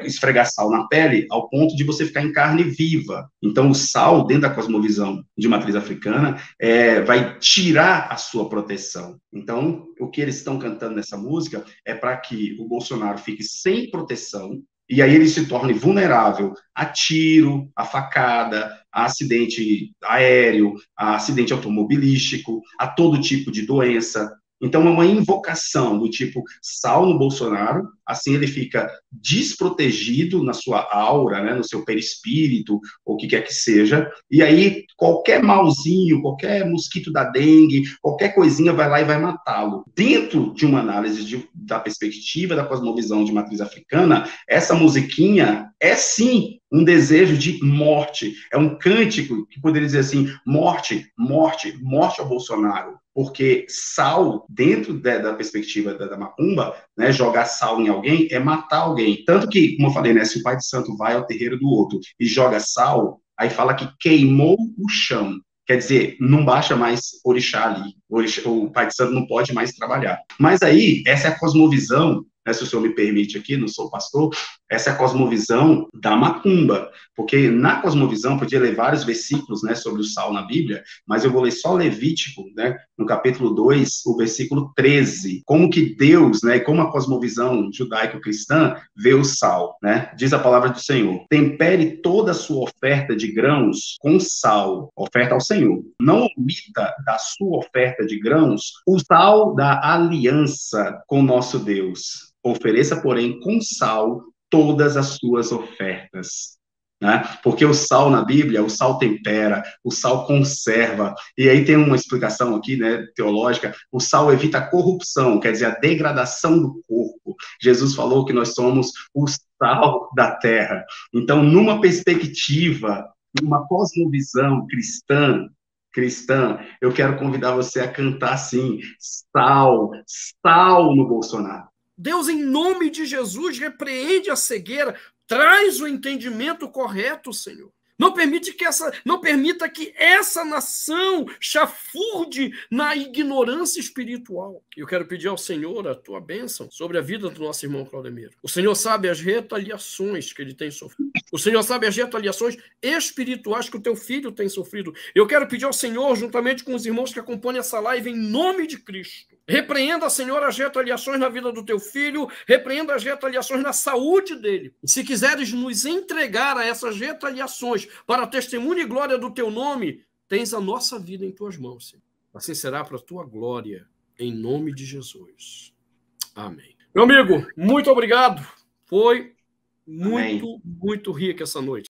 A: esfregar sal na pele, ao ponto de você ficar em carne viva. Então, o sal, dentro da cosmovisão de matriz africana, vai tirar a sua proteção. Então, o que eles estão cantando nessa música é para que o Bolsonaro fique sem proteção, e aí ele se torne vulnerável a tiro, a facada, a acidente aéreo, a acidente automobilístico, a todo tipo de doença. Então, é uma invocação do tipo sal no Bolsonaro, assim ele fica desprotegido na sua aura, né, no seu perispírito, ou o que quer que seja, e aí qualquer malzinho, qualquer mosquito da dengue, qualquer coisinha vai lá e vai matá-lo. Dentro de uma análise da perspectiva da cosmovisão de matriz africana, essa musiquinha é sim um desejo de morte, é um cântico que poderia dizer assim, morte, morte, morte ao Bolsonaro, porque sal, dentro da perspectiva da macumba, né, jogar sal em alguém é matar alguém. Tanto que, como eu falei, né, se o pai de santo vai ao terreiro do outro e joga sal, aí fala que queimou o chão. Quer dizer, não baixa mais orixá ali. O pai de santo não pode mais trabalhar. Mas aí, essa é a cosmovisão, né, se o senhor me permite aqui, não sou pastor, essa é a cosmovisão da macumba, porque na cosmovisão, podia ler vários versículos, né, sobre o sal na Bíblia, mas eu vou ler só Levítico, né, no capítulo 2, o versículo 13, como que Deus, né, como a cosmovisão judaico-cristã vê o sal, né, diz a palavra do Senhor, tempere toda a sua oferta de grãos com sal, oferta ao Senhor, não omita da sua oferta de grãos o sal da aliança com nosso Deus. Ofereça, porém, com sal todas as suas ofertas. né? Porque o sal na Bíblia, o sal tempera, o sal conserva. E aí tem uma explicação aqui, né, teológica, o sal evita a corrupção, quer dizer, a degradação do corpo. Jesus falou que nós somos o sal da terra. Então, numa perspectiva, numa cosmovisão cristã, eu quero convidar você a cantar assim, sal no Bolsonaro.
B: Deus, em nome de Jesus, repreende a cegueira, traz o entendimento correto, Senhor. Não permita que essa nação chafurde na ignorância espiritual. Eu quero pedir ao Senhor a tua bênção sobre a vida do nosso irmão Claudemiro. O Senhor sabe as retaliações que ele tem sofrido. O Senhor sabe as retaliações espirituais que o teu filho tem sofrido. Eu quero pedir ao Senhor, juntamente com os irmãos que acompanham essa live, em nome de Cristo, repreenda, Senhor, as retaliações na vida do teu filho, repreenda as retaliações na saúde dele. E se quiseres nos entregar a essas retaliações para a testemunha e glória do teu nome, tens a nossa vida em tuas mãos, Senhor. Assim será para a tua glória, em nome de Jesus. Amém. Meu amigo, muito obrigado. Foi muito rica essa noite.